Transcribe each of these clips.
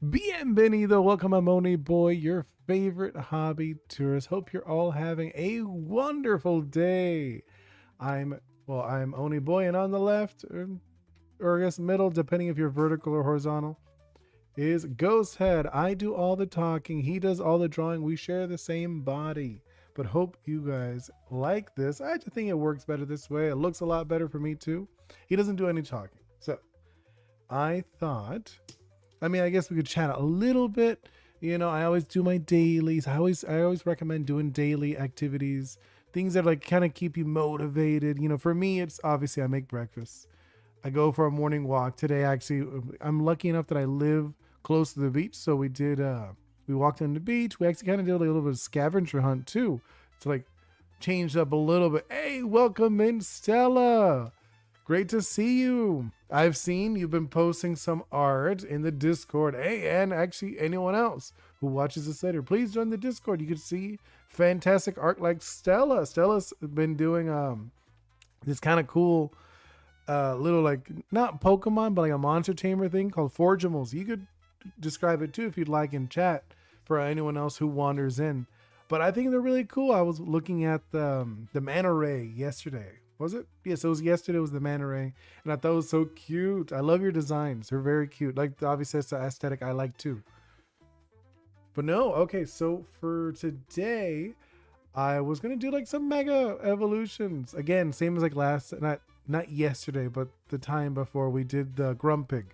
Bienvenido, welcome. I'm Oni Boi, your favorite hobby tourist. Hope you're all having a wonderful day. I'm Oni Boi, and on the left, or I guess middle, depending if you're vertical or horizontal, is Ghost Head. I do all the talking, he does all the drawing. We share the same body. But hope you guys like this. I just think it works better this way. It looks a lot better for me too. He doesn't do any talking. So I thought I guess we could chat a little bit. I always do my dailies. I always recommend doing daily activities, things that like kind of keep you motivated. For me, it's obviously I make breakfast. I go for a morning walk. Today, actually, I'm lucky enough that I live close to the beach, so we walked on the beach. We actually kind of did a little bit of scavenger hunt too, to like change up a little bit. Hey, welcome in, Stella. Great to see you. I've seen you've been posting some art in the Discord. Hey, and actually anyone else who watches this later, please join the Discord. You can see fantastic art like Stella. Stella's been doing this kind of cool little like not Pokemon but like a monster tamer thing called Forgemals. You could describe it too if you'd like in chat for anyone else who wanders in. But I think they're really cool. I was looking at the Manta Ray yesterday. Was it? Yes, it was yesterday. It was the Manta Ray, and I thought it was so cute. I love your designs; they're very cute. Like obviously, that's the aesthetic I like too. But no, okay. So for today, I was gonna do like some mega evolutions again, same as like not yesterday, but the time before we did the Grumpig.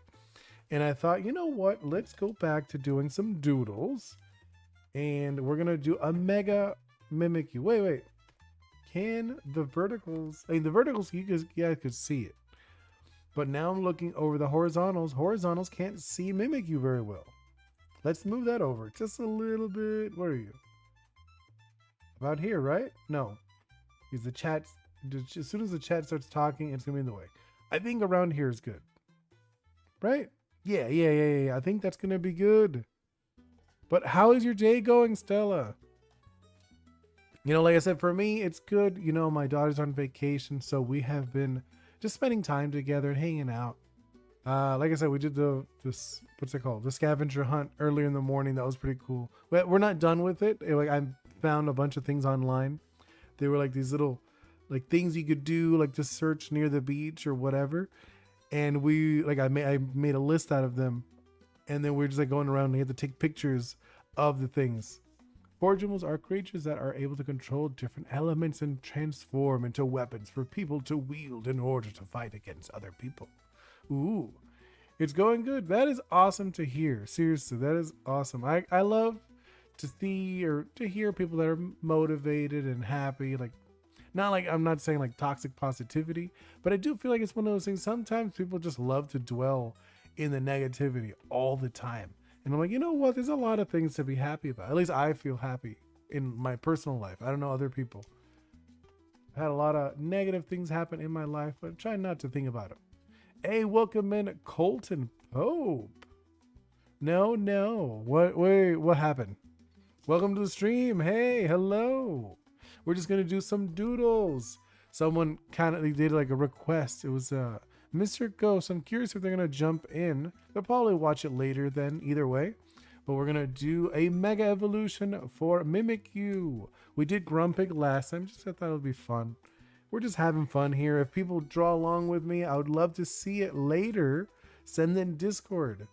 And I thought, you know what? Let's go back to doing some doodles, and we're gonna do a mega mimic you. Wait. Can the verticals? The verticals I could see it, but now I'm looking over the horizontals. Horizontals can't see mimic you very well. Let's move that over just a little bit. Where are you? About here, right? No, because the chat. As soon as the chat starts talking, it's gonna be in the way. I think around here is good, right? Yeah. I think that's gonna be good. But how is your day going, Stella? Like I said, for me, it's good. My daughter's on vacation, so we have been just spending time together and hanging out. Like I said, we did this what's it called? The scavenger hunt earlier in the morning. That was pretty cool. But we're not done with it. Like I found a bunch of things online. They were like these little like things you could do, like to search near the beach or whatever. And I made a list out of them, and then we're just like going around and you have to take pictures of the things. Forgemals are creatures that are able to control different elements and transform into weapons for people to wield in order to fight against other people. Ooh, it's going good. That is awesome to hear. Seriously, that is awesome. I love to see or to hear people that are motivated and happy. Like, not like I'm not saying like toxic positivity, but I do feel like it's one of those things. Sometimes people just love to dwell in the negativity all the time. And I'm like, you know what? There's a lot of things to be happy about. At least I feel happy in my personal life. I don't know other people. I've had a lot of negative things happen in my life, but I'm trying not to think about it. Hey, welcome in, Colton Pope. No. What happened? Welcome to the stream. Hey, hello. We're just gonna do some doodles. Someone kind of did like a request. It was Mr. Ghost. I'm curious if they're gonna jump in. They'll probably watch it later then, either way. But we're gonna do a mega evolution for Mimikyu. We did Grumpig last time, just I thought it would be fun. We're just having fun here. If people draw along with me, I would love to see it later. Send in Discord.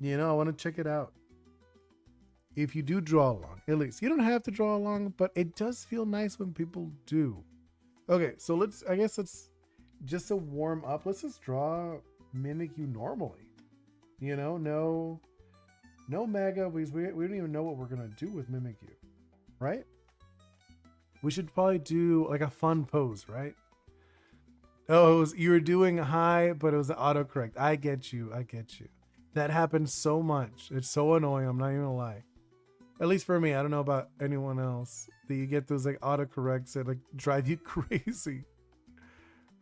I want to check it out. If you do draw along, at least. You don't have to draw along, but it does feel nice when people do. Okay, so let's just to warm up, let's just draw Mimikyu normally. No mega, because we don't even know what we're gonna do with Mimikyu, right? We should probably do like a fun pose, right? Oh, you were doing high, but it was autocorrect. I get you. That happens so much. It's so annoying. I'm not even gonna lie. At least for me, I don't know about anyone else. That you get those like autocorrects that like drive you crazy.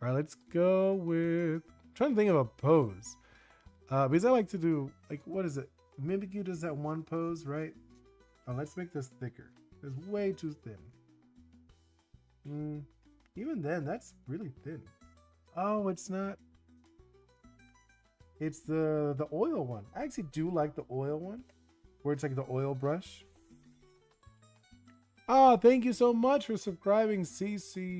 All right, let's go with. I'm trying to think of a pose. Because I like to do like what is it? Mimikyu does that one pose, right? Oh, let's make this thicker. It's way too thin. Even then, that's really thin. Oh, it's not. It's the oil one. I actually do like the oil one, where it's like the oil brush. Ah, thank you so much for subscribing, CCCJJ.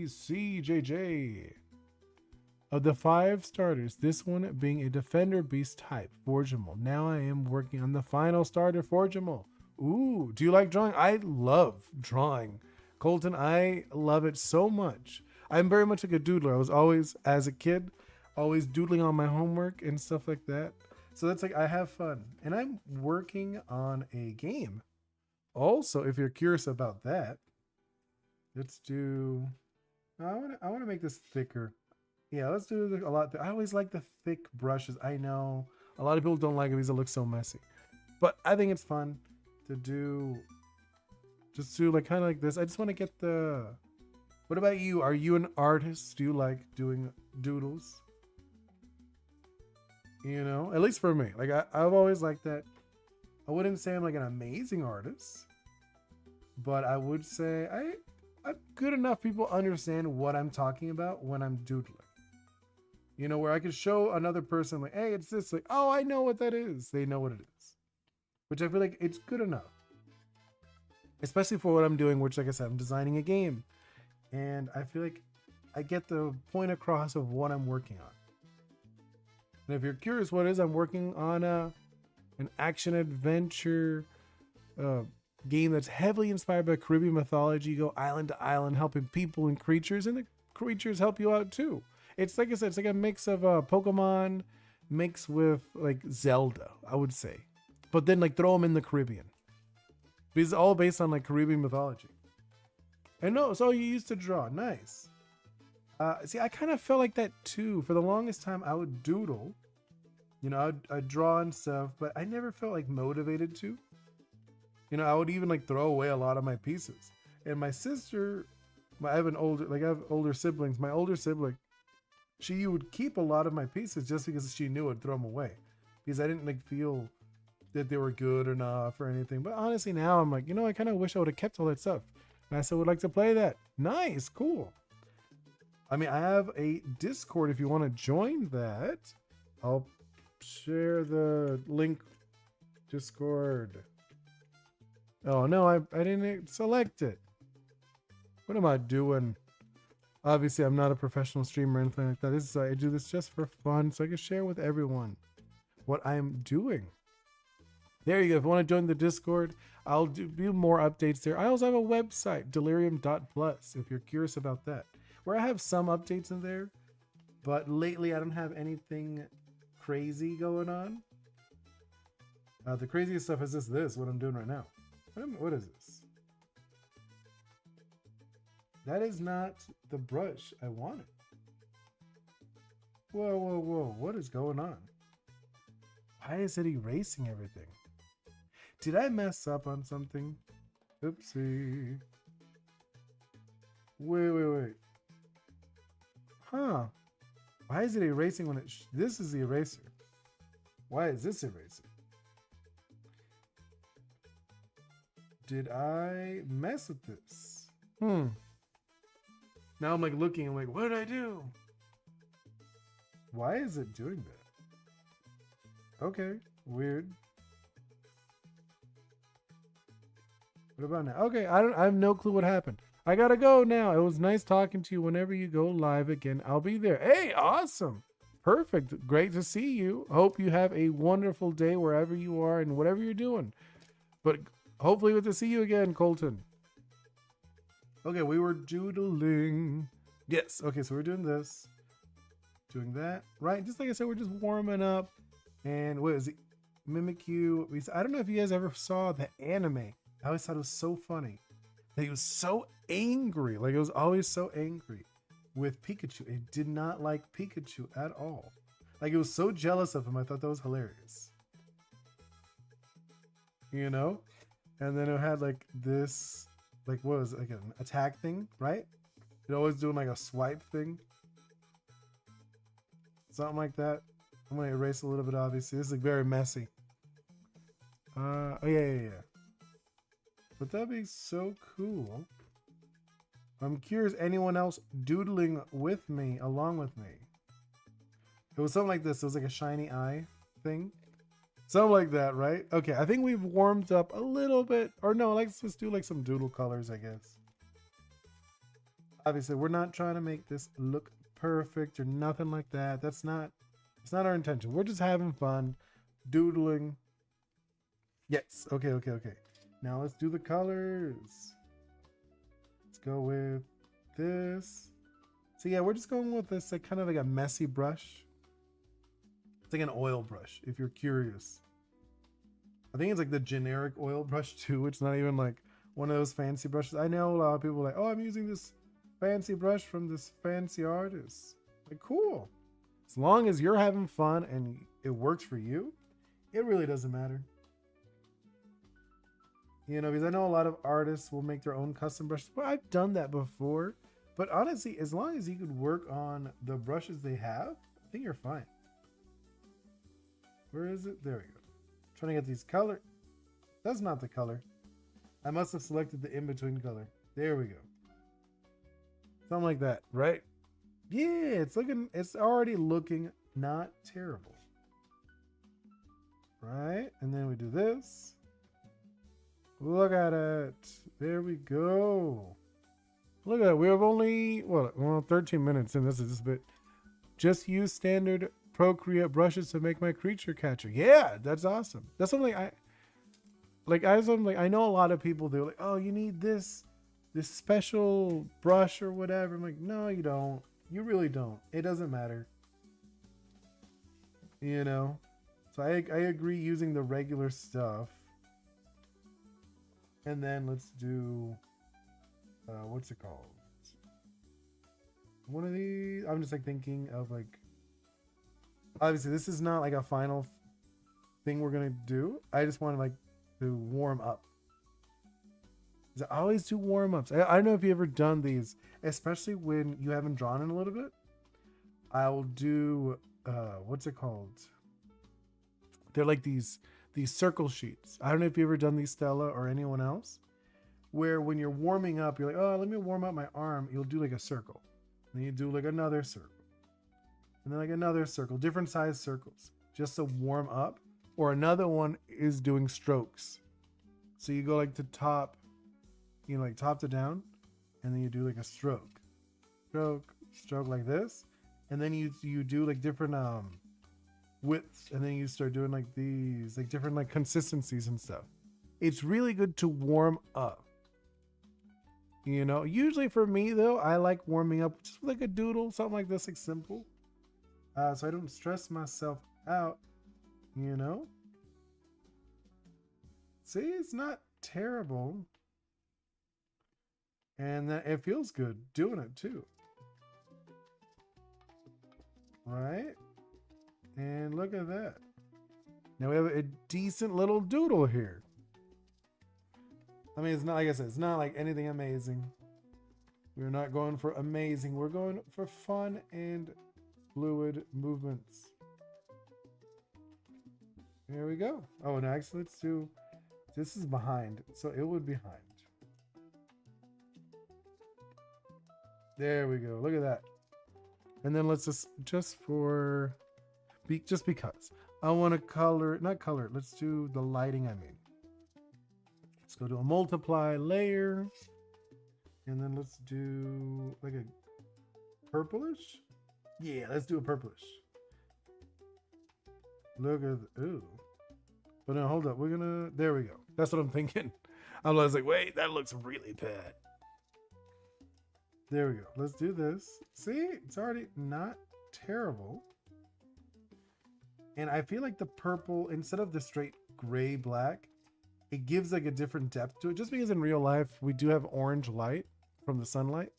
Of the 5 starters, this one being a Defender Beast type, Forgeable. Now I am working on the final starter, Forgeable. Ooh, do you like drawing? I love drawing. Colton, I love it so much. I'm very much like a doodler. I was always, as a kid, always doodling on my homework and stuff like that. So that's like, I have fun. And I'm working on a game. Also, if you're curious about that, let's do, I want to make this thicker. Yeah, let's do a lot. I always like the thick brushes. I know a lot of people don't like it because it looks so messy, but I think it's fun to do. Just do like kind of like this. I just want to get the. What about you? Are you an artist? Do you like doing doodles? You know, at least for me. Like I've always liked that. I wouldn't say I'm like an amazing artist, but I would say I'm good enough people understand what I'm talking about when I'm doodling. You know, where I could show another person like, hey, it's this, like, oh, I know what that is. They know what it is. Which I feel like it's good enough. Especially for what I'm doing, which, like I said, I'm designing a game. And I feel like I get the point across of what I'm working on. And if you're curious what it is, I'm working on an action-adventure game that's heavily inspired by Caribbean mythology. You go island to island, helping people and creatures, and the creatures help you out too. It's like I said, it's like a mix of Pokemon mixed with like Zelda, I would say. But then like throw them in the Caribbean. Because it's all based on like Caribbean mythology. And no, it's all you used to draw. Nice. See, I kind of felt like that too. For the longest time, I would doodle. You know, I'd draw and stuff, but I never felt like motivated to. You know, I would even like throw away a lot of my pieces. And my sister, I have older siblings. My older sibling, she would keep a lot of my pieces just because she knew I'd throw them away. Because I didn't like feel that they were good enough or anything. But honestly, now I'm like, you know, I kind of wish I would have kept all that stuff. And I still would like to play that. Nice, cool. I mean, I have a Discord if you want to join that. I'll share the link. Discord. Oh no, I didn't select it. What am I doing? Obviously, I'm not a professional streamer or anything like that. This is, I do this just for fun, so I can share with everyone what I'm doing. There you go. If you want to join the Discord, I'll do more updates there. I also have a website, delirium.plus, if you're curious about that, where I have some updates in there, but lately I don't have anything crazy going on. The craziest stuff is this, what I'm doing right now. What is this? That is not the brush I wanted. Whoa, whoa, whoa. What is going on? Why is it erasing everything? Did I mess up on something? Oopsie. Wait. Huh. Why is it erasing when it... This is the eraser. Why is this erasing? Did I mess with this? Now I'm like looking, I'm like, what did I do? Why is it doing that? Okay, weird. What about now? Okay, I have no clue what happened. I gotta go now. It was nice talking to you. Whenever you go live again, I'll be there. Hey, awesome. Perfect. Great to see you. Hope you have a wonderful day wherever you are and whatever you're doing. But hopefully good to see you again, Colton. Okay, we were doodling. Yes. Okay, so we're doing this. Doing that. Right? Just like I said, we're just warming up. And what is it? Mimikyu. I don't know if you guys ever saw the anime. I always thought it was so funny. That he was so angry. Like, it was always so angry with Pikachu. It did not like Pikachu at all. Like, it was so jealous of him. I thought that was hilarious. You know? And then it had like this, like what was it? Like an attack thing, right? It always doing like a swipe thing. Something like that. I'm gonna erase a little bit, obviously. This is like very messy. Oh yeah. But that'd be so cool. I'm curious, anyone else doodling with me, along with me? It was something like this. It was like a shiny eye. thing. Something like that, right? Okay, I think we've warmed up a little bit. Or no, let's just do like some doodle colors, I guess. Obviously, we're not trying to make this look perfect or nothing like that. It's not our intention. We're just having fun, doodling. Yes, okay. Now let's do the colors. Let's go with this. So yeah, we're just going with this like kind of like a messy brush. It's like an oil brush, if you're curious. I think it's like the generic oil brush too. It's not even like one of those fancy brushes. I know a lot of people are like, oh, I'm using this fancy brush from this fancy artist. Like, cool. As long as you're having fun and it works for you, it really doesn't matter. You know, because I know a lot of artists will make their own custom brushes. Well, I've done that before. But honestly, as long as you could work on the brushes they have, I think you're fine. Where is it? There we go. Trying to get these color. That's not the color. I must have selected the in-between color. There we go. Something like that, right? Yeah, it's already looking not terrible. Right? And then we do this. Look at it. There we go. Look at that. We have only, well, 13 minutes in. This is just a bit. Just use standard Procreate brushes to make my creature catcher. Yeah, that's awesome. That's something I know a lot of people, they're like, oh, you need this special brush or whatever. I'm like, no, you don't. You really don't. It doesn't matter. You know? So I agree using the regular stuff. And then let's do, what's it called? One of these, I'm just like thinking of like, obviously this is not like a final thing we're going to do. I just want to warm up. I always do warm ups. I don't know if you've ever done these, especially when you haven't drawn in a little bit. I'll do, what's it called? They're like these circle sheets. I don't know if you've ever done these, Stella, or anyone else, where when you're warming up, you're like, oh, let me warm up my arm. You'll do like a circle. Then you do like another circle. And then like another circle, different size circles, just to warm up. Or another one is doing strokes. So you go like to top, you know, like top to down, and then you do like a stroke, stroke like this. And then you do like different widths, and then you start doing like these, like different like consistencies and stuff. It's really good to warm up. You know, usually for me though, I like warming up just with like a doodle, something like this, like simple. So I don't stress myself out, you know. See, it's not terrible. And it feels good doing it too. Right? And look at that. Now we have a decent little doodle here. I mean, it's not, like I said, it's not like anything amazing. We're not going for amazing. We're going for fun and fluid movements. There we go. Oh, and actually, let's do, this is behind, so it would be behind. There we go. Look at that. And then let's just because I want to not color it. Let's do the lighting. I mean, let's go to a multiply layer, and then let's do like a purplish. Yeah, let's do a purplish. Look at ooh. But no, hold up. We're gonna. There we go. That's what I'm thinking. I was like, wait, that looks really bad. There we go. Let's do this. See, it's already not terrible. And I feel like the purple, instead of the straight gray black, it gives like a different depth to it. Just because in real life, we do have orange light from the sunlight.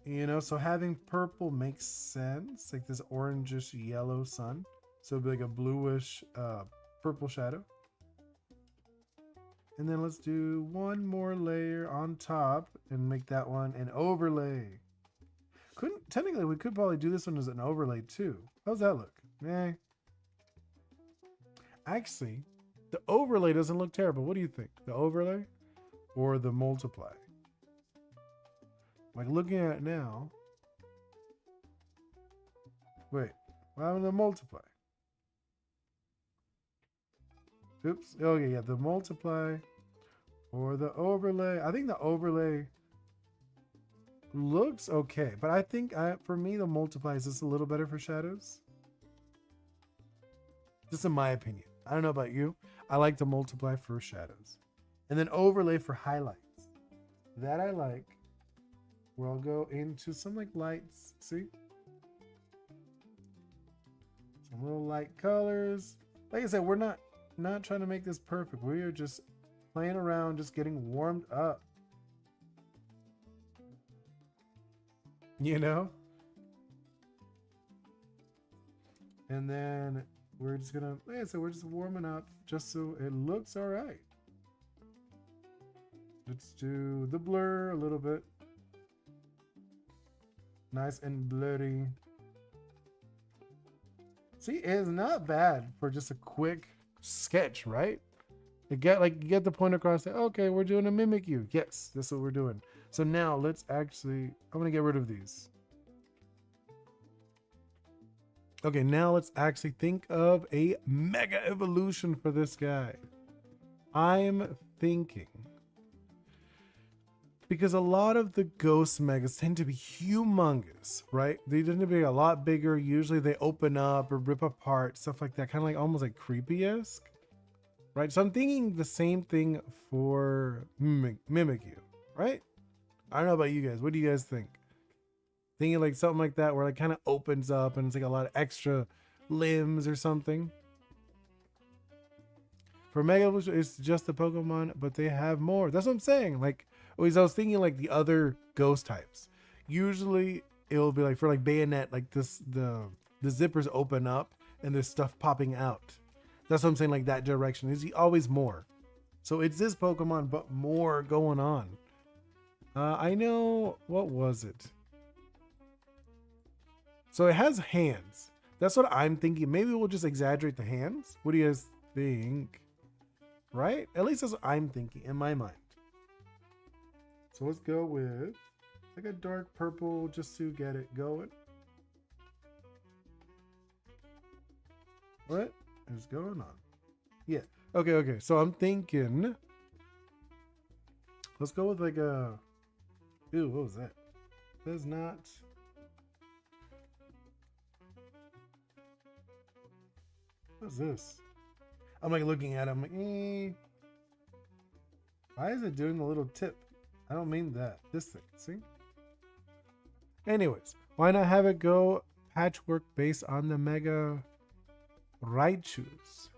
You know, so having purple makes sense. Like this orangish yellow sun. So it'd be like a bluish purple shadow. And then let's do one more layer on top and make that one an overlay. Technically, we could probably do this one as an overlay too. How's that look? Eh. Actually, the overlay doesn't look terrible. What do you think? The overlay or the multiply? Like looking at it now. Wait, what happened to multiply? Oops. Okay, yeah, the multiply or the overlay. I think the overlay looks okay, but I think for me the multiply is just a little better for shadows. Just in my opinion. I don't know about you. I like to multiply for shadows. And then overlay for highlights. That I like. Where I'll go into some like lights. See? Some little light colors. Like I said, we're not trying to make this perfect. We are just playing around, just getting warmed up. You know? And then we're just gonna, like I said, we're just warming up just so it looks all right. Let's do the blur a little bit. Nice and blurry. See, it's not bad for just a quick sketch, right? You get the point across that, okay, we're doing a mimic you. Yes, that's what we're doing. So now let's actually, I'm gonna get rid of these. Okay, now let's actually think of a mega evolution for this guy. I'm thinking, because a lot of the ghost megas tend to be humongous, right? They tend to be a lot bigger. Usually they open up or rip apart, stuff like that, kind of like almost like creepy-esque, right? So I'm thinking the same thing for Mimikyu, right? I don't know about you guys. What do you guys think? Thinking like something like that where it kind of opens up and it's like a lot of extra limbs or something. For Mega Evolution, it's just a Pokemon, but they have more. That's what I'm saying. Like, I was thinking like the other ghost types. Usually it'll be like for like Bayonet, like this, the zippers open up and there's stuff popping out. That's what I'm saying, like that direction. Is always more. So it's this Pokemon, but more going on. I know, what was it? So it has hands. That's what I'm thinking. Maybe we'll just exaggerate the hands. What do you guys think? Right? At least that's what I'm thinking in my mind. So let's go with like a dark purple just to get it going. What is going on? Yeah. Okay. So I'm thinking, let's go with like a, ew, what was that? That's not. What's this? I'm like looking at it. I'm like, why is it doing the little tip? I don't mean that. This thing, see? Anyways, why not have it go patchwork based on the Mega Raichus?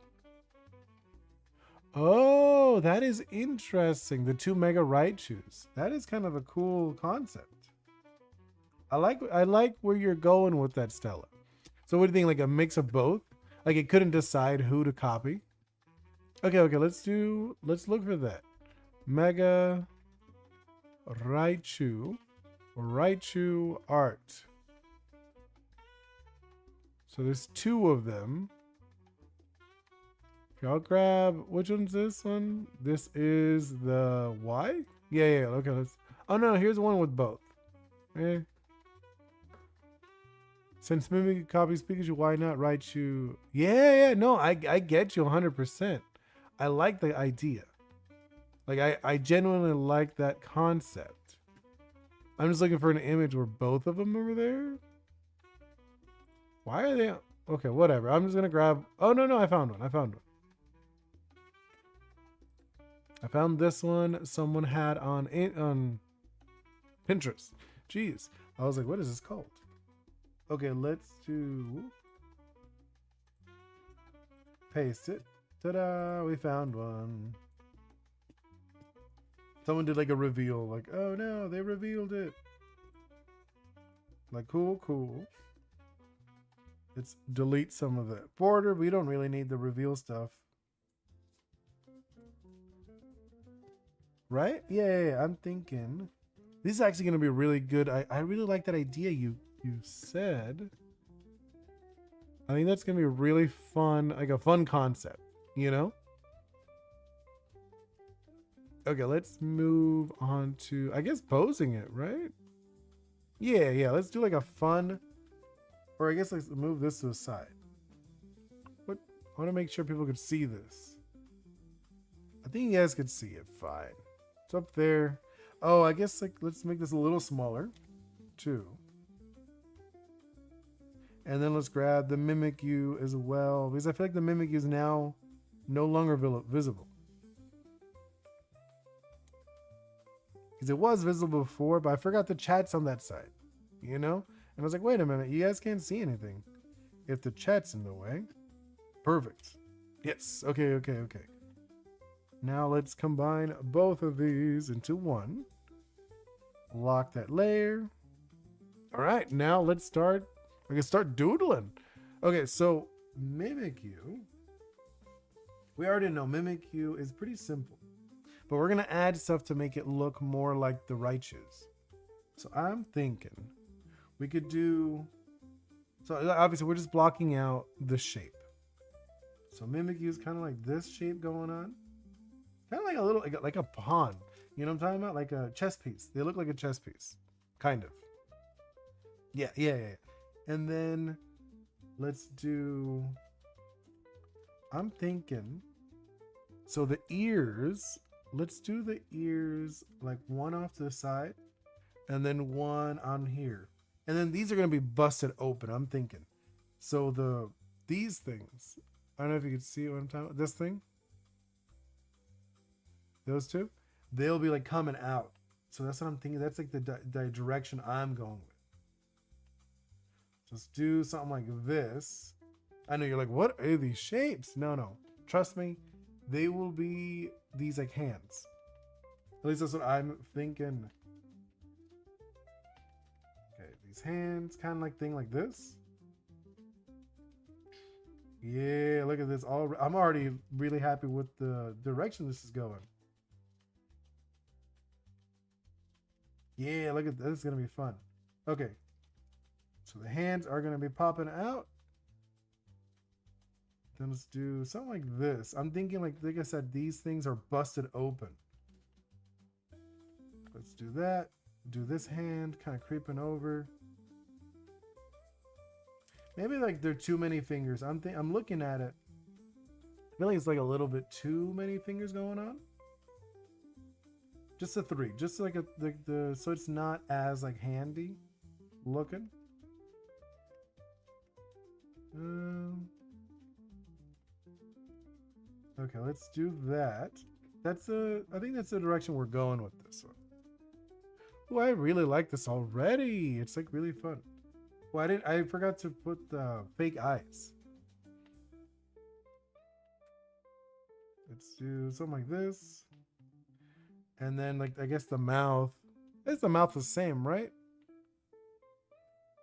Oh, that is interesting. The two Mega Raichus. That is kind of a cool concept. I like where you're going with that, Stella. So what do you think? Like a mix of both? Like it couldn't decide who to copy. Okay, let's look for that. Mega Raichu art. So there's two of them. Okay, I'll grab, which one's this one? This is the Y? Yeah, okay, oh no, here's one with both. Since Mimic copies Pikachu, why not Raichu? Yeah, no, I get you 100%. I like the idea. Like, I genuinely like that concept. I'm just looking for an image where both of them are there. Why are they? Okay, whatever. I'm just going to grab. Oh, no, I found one. I found this one someone had on Pinterest. Jeez. I was like, what is this called? Okay, let's do. Paste it. Ta-da! We found one. Someone did like a reveal, like, oh no, they revealed it. Like, cool. Let's delete some of the border. We don't really need the reveal stuff. Right? Yeah, I'm thinking. This is actually going to be really good. I really like that idea you said. I think that's going to be really fun, like a fun concept, you know? Okay, let's move on to, I guess, posing it, right? Yeah, let's do like a fun, or I guess let's move this to the side. What? I want to make sure people can see this. think you guys could see it fine. It's up there. Oh, I guess like let's make this a little smaller too. And then let's grab the Mimikyu as well, because I feel like the Mimikyu is now no longer visible. Because it was visible before, but I forgot the chat's on that side, you know? And I was like, wait a minute, you guys can't see anything if the chat's in the way. Perfect. Yes, okay. Now let's combine both of these into one. Lock that layer. All right, now let's start. We can start doodling. Okay, so Mimikyu. We already know Mimikyu is pretty simple, but we're gonna add stuff to make it look more like the Raichus. So I'm thinking we could do. So obviously we're just blocking out the shape. So Mimikyu is kind of like this shape going on, kind of like a little like a pawn. You know what I'm talking about? Like a chess piece. They look like a chess piece, kind of. Yeah. And then let's do, I'm thinking, so the ears, let's do the ears like one off to the side and then one on here. And then these are going to be busted open, I'm thinking. So these things, I don't know if you can see what I'm talking about. This thing, those two, they'll be like coming out. So that's what I'm thinking. That's like the direction I'm going with. Let's do something like this. I know you're like, what are these shapes? No. Trust me, they will be these like hands. At least that's what I'm thinking. Okay, these hands, kind of like thing like this. Yeah, look at this. I'm already really happy with the direction this is going. Yeah, look at this. This is going to be fun. Okay. So the hands are going to be popping out. Then let's do something like this. I'm thinking like I said, these things are busted open. Let's do that. Do this hand kind of creeping over. Maybe like there are too many fingers. I'm looking at it. I feel like it's like a little bit too many fingers going on. Just a 3. Just like so it's not as like handy looking. Okay, let's do that. I think that's the direction we're going with this one. Oh, I really like this already. It's like really fun. Well, I forgot to put the fake eyes. Let's do something like this. And then like I guess the mouth. Is the mouth the same, right?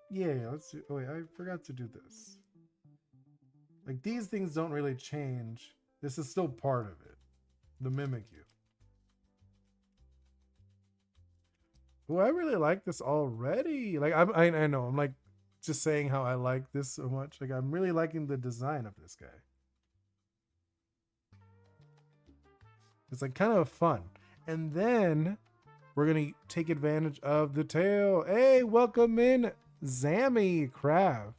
Yeah, let's do. Oh wait, I forgot to do this. Like these things don't really change. This is still part of it. The Mimikyu. Oh, I really like this already. Like I know I'm like just saying how I like this so much. Like I'm really liking the design of this guy. It's like kind of fun. And then we're gonna take advantage of the tail. Hey, welcome in Zammy Craft.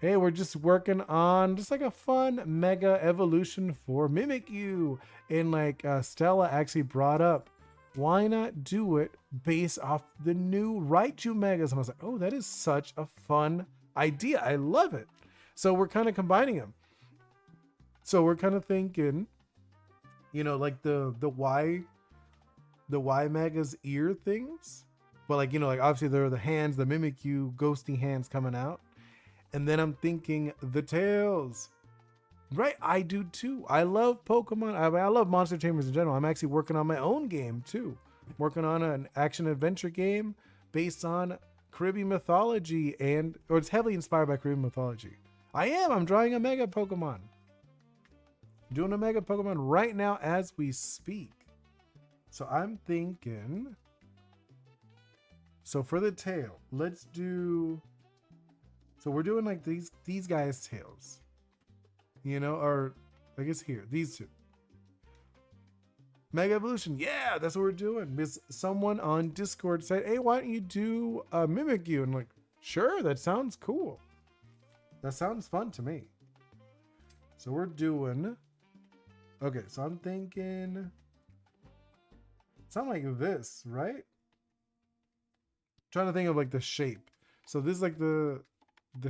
Hey, we're just working on just like a fun mega evolution for Mimikyu. And like Stella actually brought up, why not do it based off the new Raichu Megas? And I was like, oh, that is such a fun idea. I love it. So we're kind of combining them. So we're kind of thinking, you know, like the Y Mega's ear things. But like, you know, like obviously there are the hands, the Mimikyu ghosty hands coming out. And then I'm thinking the tails. Right, I do too. I love Pokemon. I love Monster Chambers in general. I'm actually working on my own game too. I'm working on an action adventure game based on Caribbean mythology or it's heavily inspired by Caribbean mythology. I'm drawing a Mega Pokemon. Doing a Mega Pokemon right now as we speak. So I'm thinking, so for the tail, let's do, so we're doing like these guys' tails, you know, or I guess here, these two. Mega Evolution, yeah, that's what we're doing. Because someone on Discord said, hey, why don't you do a Mimikyu? And I'm like, sure, that sounds cool. That sounds fun to me. So we're doing Okay, so I'm thinking something like this, right? Trying to think of like the shape. So this is like the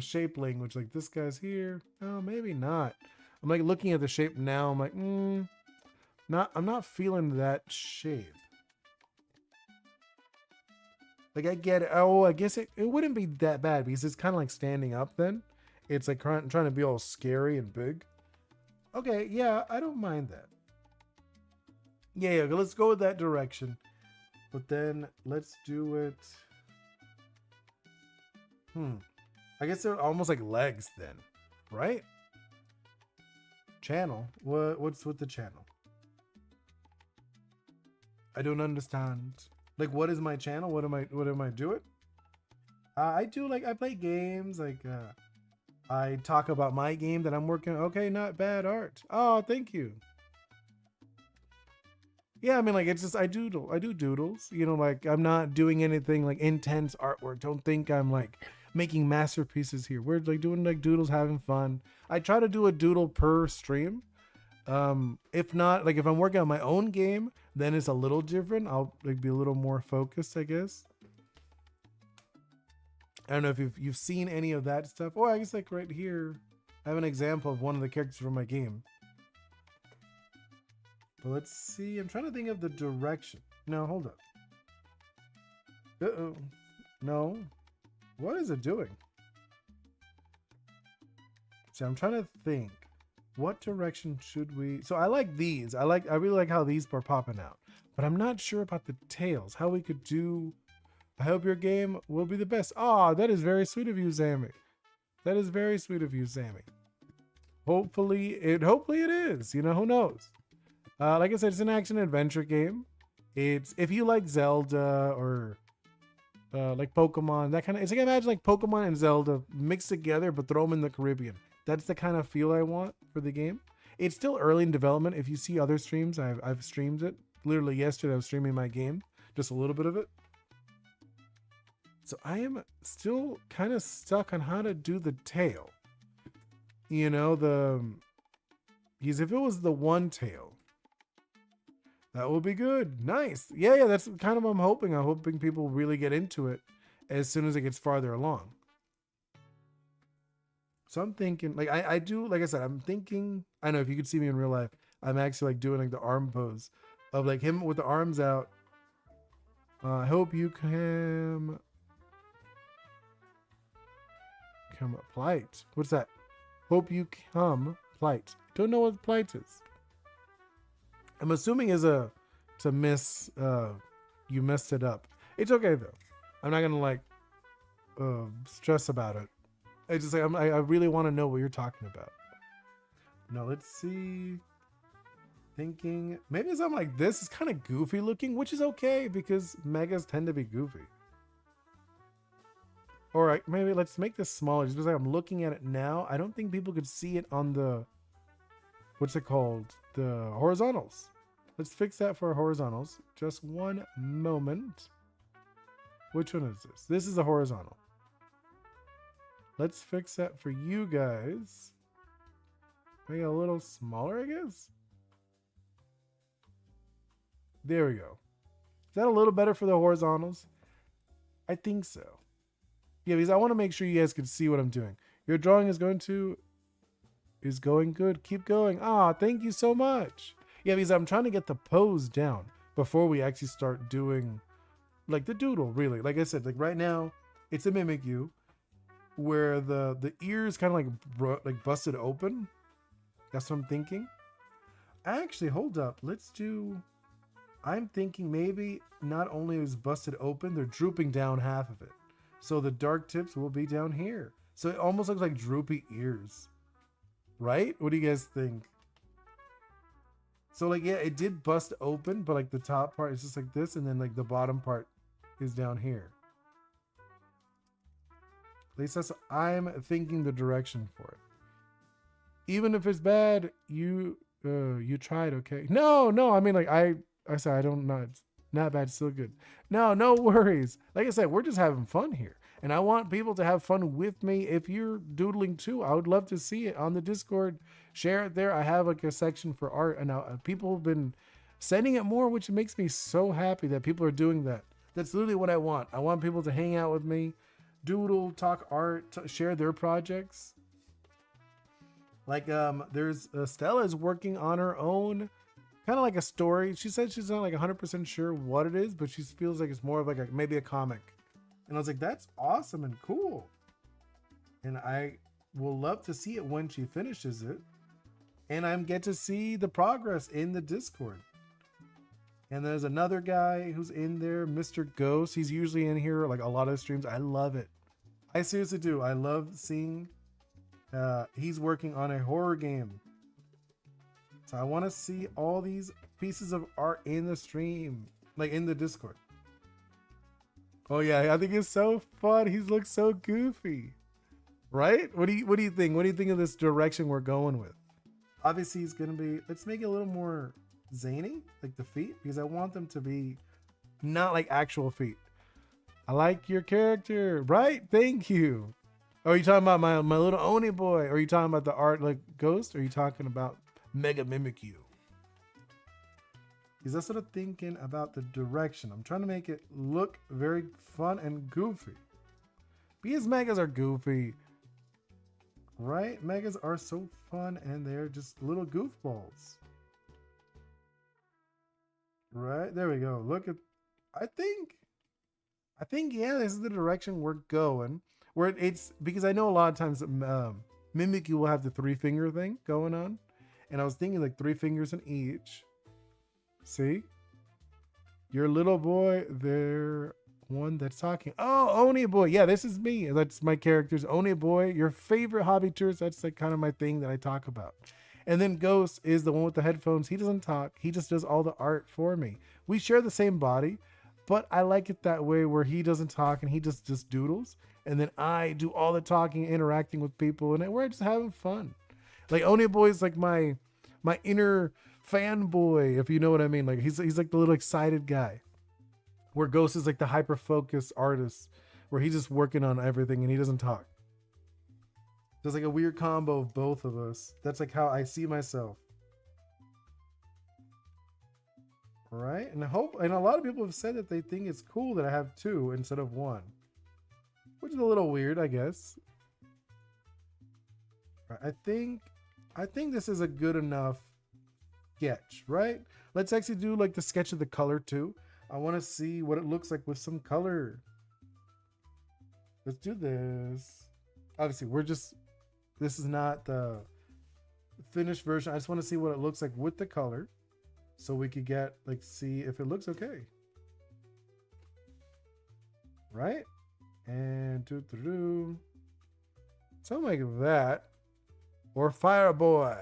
shape language. Like this guy's here. Oh, maybe not. I'm like looking at the shape now. I'm like, not. I'm not feeling that shape. Like I get it. Oh, I guess it wouldn't be that bad because it's kind of like standing up. Then it's like trying to be all scary and big. Okay, yeah, I don't mind that. Yeah, let's go with that direction. But then let's do it. I guess they're almost like legs then, right? Channel. What's with the channel? I don't understand. Like, what is my channel? What am I doing? I do like I play games. Like, I talk about my game that I'm working. Okay, not bad art. Oh, thank you. Yeah, I mean, like it's just I do doodles. You know, like I'm not doing anything like intense artwork. Don't think I'm like making masterpieces here. We're like doing like doodles, having fun. I try to do a doodle per stream. If not, like if I'm working on my own game, then it's a little different. I'll like be a little more focused, I guess. I don't know if you've seen any of that stuff. Oh, I guess like right here, I have an example of one of the characters from my game. But let's see. I'm trying to think of the direction. No, hold up. Uh-oh. No. What is it doing? So I'm trying to think. What direction should we... So I like these. I really like how these are popping out. But I'm not sure about the tails. How we could do... I hope your game will be the best. Ah, that is very sweet of you, Sammy. That is very sweet of you, Sammy. Hopefully it is. You know, who knows? Like I said, it's an action adventure game. It's if you like Zelda or like Pokemon, that kind of. It's like imagine like Pokemon and Zelda mixed together, but throw them in the Caribbean. That's the kind of feel I want for the game. It's still early in development. If you see other streams, I've streamed it. Literally yesterday, I was streaming my game, just a little bit of it. So I am still kind of stuck on how to do the tail. You know, because if it was the one tail, that would be good. Nice. Yeah, that's kind of what I'm hoping. I'm hoping people really get into it as soon as it gets farther along. So I'm thinking, like, I do, like I said, I'm thinking, I know if you could see me in real life, I'm actually like doing like the arm pose of like him with the arms out. I hope you come plight. What's that? Hope you come plight. Don't know what plight is. I'm assuming is to miss, you messed it up. It's okay though. I'm not gonna like stress about it. I just like I really want to know what you're talking about. Now let's see. Thinking maybe something like this is kind of goofy looking, which is okay because megas tend to be goofy. All right, maybe let's make this smaller just because I'm looking at it now. I don't think people could see it on the, what's it called? The horizontals. Let's fix that for horizontals. Just one moment. Which one is this? This is a horizontal. Let's fix that for you guys. Make it a little smaller, I guess. There we go. Is that a little better for the horizontals? I think so. Yeah, because I want to make sure you guys can see what I'm doing. Your drawing is going good. Keep going. Ah, thank you so much. Yeah, because I'm trying to get the pose down before we actually start doing like the doodle, really. Like I said, like right now, it's a Mimikyu where the ears kind of like busted open. That's what I'm thinking. Actually, hold up. Let's do... I'm thinking maybe not only is busted open, they're drooping down half of it. So the dark tips will be down here. So it almost looks like droopy ears. Right? What do you guys think? So like, yeah, it did bust open, but like the top part is just like this. And then like the bottom part is down here. At least that's, I'm thinking the direction for it. Even if it's bad, you tried, okay? No, I mean like I said I don't know. It's not bad, still good. No worries. Like I said, we're just having fun here. And I want people to have fun with me. If you're doodling too, I would love to see it on the Discord. Share it there. I have like a section for art, and people have been sending it more, which makes me so happy that people are doing that. That's literally what I want. I want people to hang out with me, doodle, talk art, share their projects. Like there's Stella is working on her own, kind of like a story. She said she's not like 100% sure what it is, but she feels like it's more of like maybe a comic. And I was like, that's awesome and cool. And I will love to see it when she finishes it. And I get to see the progress in the Discord. And there's another guy who's in there, Mr. Ghost. He's usually in here like a lot of streams. I love it. I seriously do. I love seeing he's working on a horror game. So I want to see all these pieces of art in the stream, like in the Discord. Oh yeah, I think it's so fun. He looks so goofy, right? What do you think? What do you think of this direction we're going with? Obviously, he's gonna be. Let's make it a little more zany, like the feet, because I want them to be not like actual feet. I like your character, right? Thank you. Oh, are you talking about my little Oni Boi? Or are you talking about the art like Ghost? Or are you talking about Mega Mimikyu? Because that's what I'm thinking about the direction. I'm trying to make it look very fun and goofy. Because Megas are goofy, right? Megas are so fun and they're just little goofballs. Right, there we go. Look at, I think, yeah, this is the direction we're going. Where it's, because I know a lot of times Mimikyu will have the 3-finger thing going on. And I was thinking like 3 fingers in each. See? Your little boy, they're one that's talking. Oh, Oni Boi. Yeah, this is me. That's my characters. Oni Boi, your favorite hobby tourist. That's like kind of my thing that I talk about. And then Ghost is the one with the headphones. He doesn't talk. He just does all the art for me. We share the same body, but I like it that way where he doesn't talk and he just doodles. And then I do all the talking, interacting with people, and we're just having fun. Like Oni Boi is like my inner fanboy, if you know what I mean. Like he's like the little excited guy. Where Ghost is like the hyper focused artist, where he's just working on everything and he doesn't talk. There's like a weird combo of both of us. That's like how I see myself. Right? And a lot of people have said that they think it's cool that I have 2 instead of 1. Which is a little weird, I guess. I think this is a good enough sketch, right? Let's actually do like the sketch of the color too. I want to see what it looks like with some color. Let's do this. Obviously, this is not the finished version. I just want to see what it looks like with the color. So we could see if it looks okay. Right? And something like that. Or Fire Boy.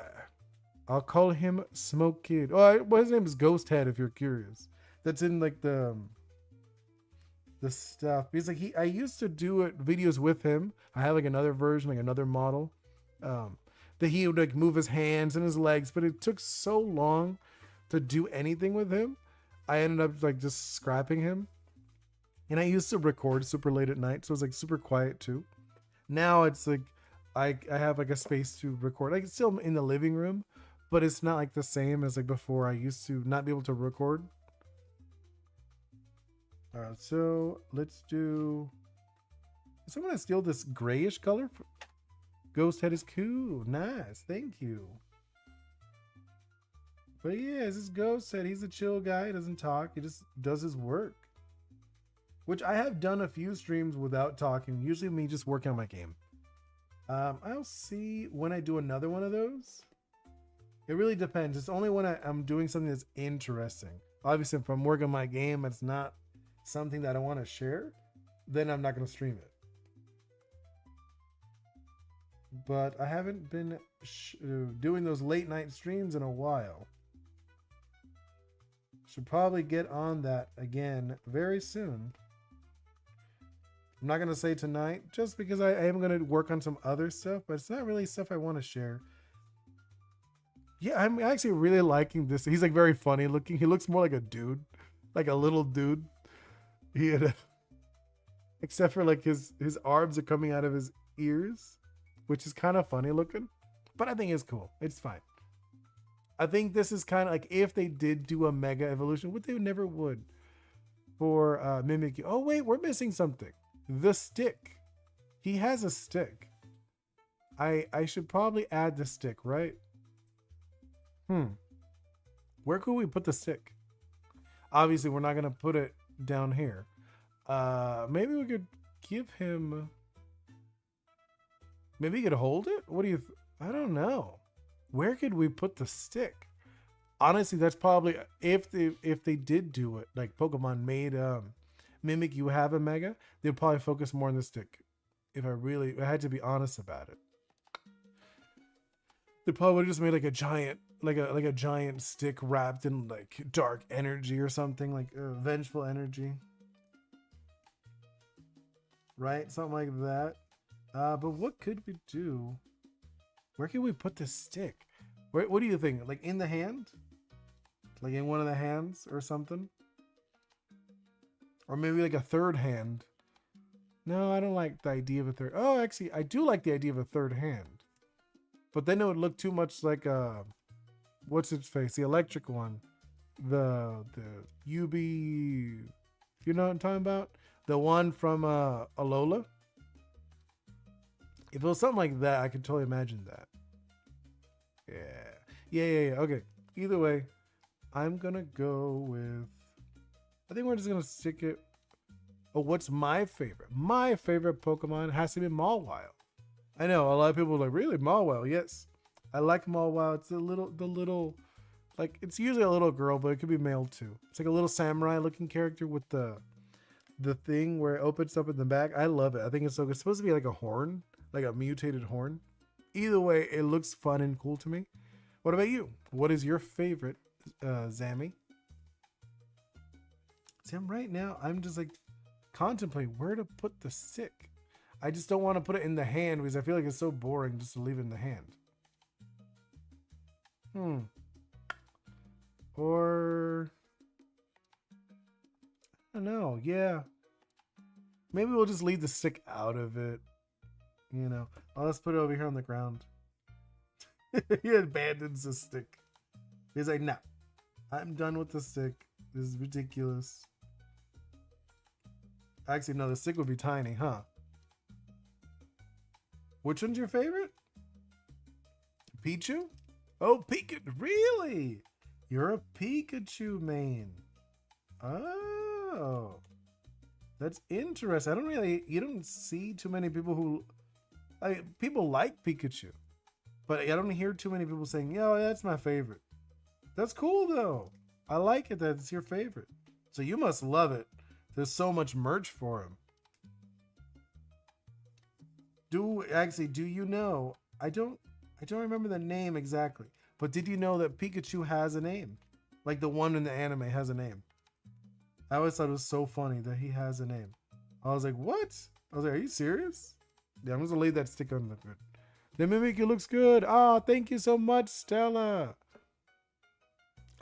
I'll call him Smoke Kid. Oh, his name is Ghost Head if you're curious. That's in like the stuff. Because like I used to do videos with him. I have like another version, like another model. That he would like move his hands and his legs, but it took so long to do anything with him. I ended up like just scrapping him. And I used to record super late at night, so it was like super quiet too. Now it's like I have like a space to record. Like it's still in the living room, but it's not like the same as like before. I used to not be able to record. All right, so let's do. Is someone gonna steal this grayish color? Ghost Head is cool. Nice, thank you. But yeah, this is Ghost Head. He's a chill guy. He doesn't talk. He just does his work. Which I have done a few streams without talking. Usually me just working on my game. I'll see when I do another one of those. It really depends. It's only when I'm doing something that's interesting. Obviously, if I'm working on my game, it's not something that I want to share, then I'm not going to stream it. But I haven't been doing those late night streams in a while. Should probably get on that again very soon. I'm not going to say tonight just because I am going to work on some other stuff, but it's not really stuff I want to share. Yeah, I'm actually really liking this. He's like very funny looking. He looks more like a dude, like a little dude. except for like his arms are coming out of his ears, which is kind of funny looking. But I think it's cool. It's fine. I think this is kind of like if they did do a mega evolution, what they never would for Mimikyu. Oh wait, we're missing something. The stick. He has a stick. I should probably add the stick, right? Where could we put the stick? Obviously, we're not gonna put it down here. Maybe we could give him. Maybe he could hold it. What do you? I don't know. Where could we put the stick? Honestly, that's probably if they did do it, like Pokemon made Mimikyu have a Mega, they'd probably focus more on the stick. If I had to be honest about it, they probably would have just made like a giant, like a giant stick wrapped in like dark energy or something, like vengeful energy, right? Something like that. But what could we do? Where can we put the stick? What do you think? Like in the hand? Like in one of the hands or something? Or maybe like a third hand. No, I don't like the idea of a third. Oh, actually, I do like the idea of a third hand. But then it would look too much like what's its face? The electric one. The UB, you know what I'm talking about? The one from Alola. If it was something like that, I could totally imagine that. Yeah. Okay. Either way, I'm gonna go with. I think we're just gonna stick it. Oh, what's my favorite? My favorite Pokemon has to be Mawile. I know a lot of people are like, really, Mawile? Yes, I like Mawile. It's the little, like it's usually a little girl, but it could be male too. It's like a little samurai-looking character with the thing where it opens up in the back. I love it. I think it's so good. It's supposed to be like a horn, like a mutated horn. Either way, it looks fun and cool to me. What about you? What is your favorite, Zammy? See, right now, I'm just like contemplating where to put the stick. I just don't want to put it in the hand because I feel like it's so boring just to leave it in the hand. Or I don't know. Yeah. Maybe we'll just leave the stick out of it. You know, let's put it over here on the ground. He abandons the stick. He's like, no, I'm done with the stick. This is ridiculous. Actually, no, the stick would be tiny, huh? Which one's your favorite? Pichu? Oh, Pikachu. Really? You're a Pikachu main. Oh. That's interesting. You don't see too many people who, people like Pikachu. But I don't hear too many people saying, yo, that's my favorite. That's cool, though. I like it that it's your favorite. So you must love it. There's so much merch for him. Do you know? I don't remember the name exactly. But did you know that Pikachu has a name? Like the one in the anime has a name. I always thought it was so funny that he has a name. I was like, what? I was like, are you serious? Yeah, I'm just gonna leave that stick on the good. The Mimikyu looks good. Oh, thank you so much, Stella.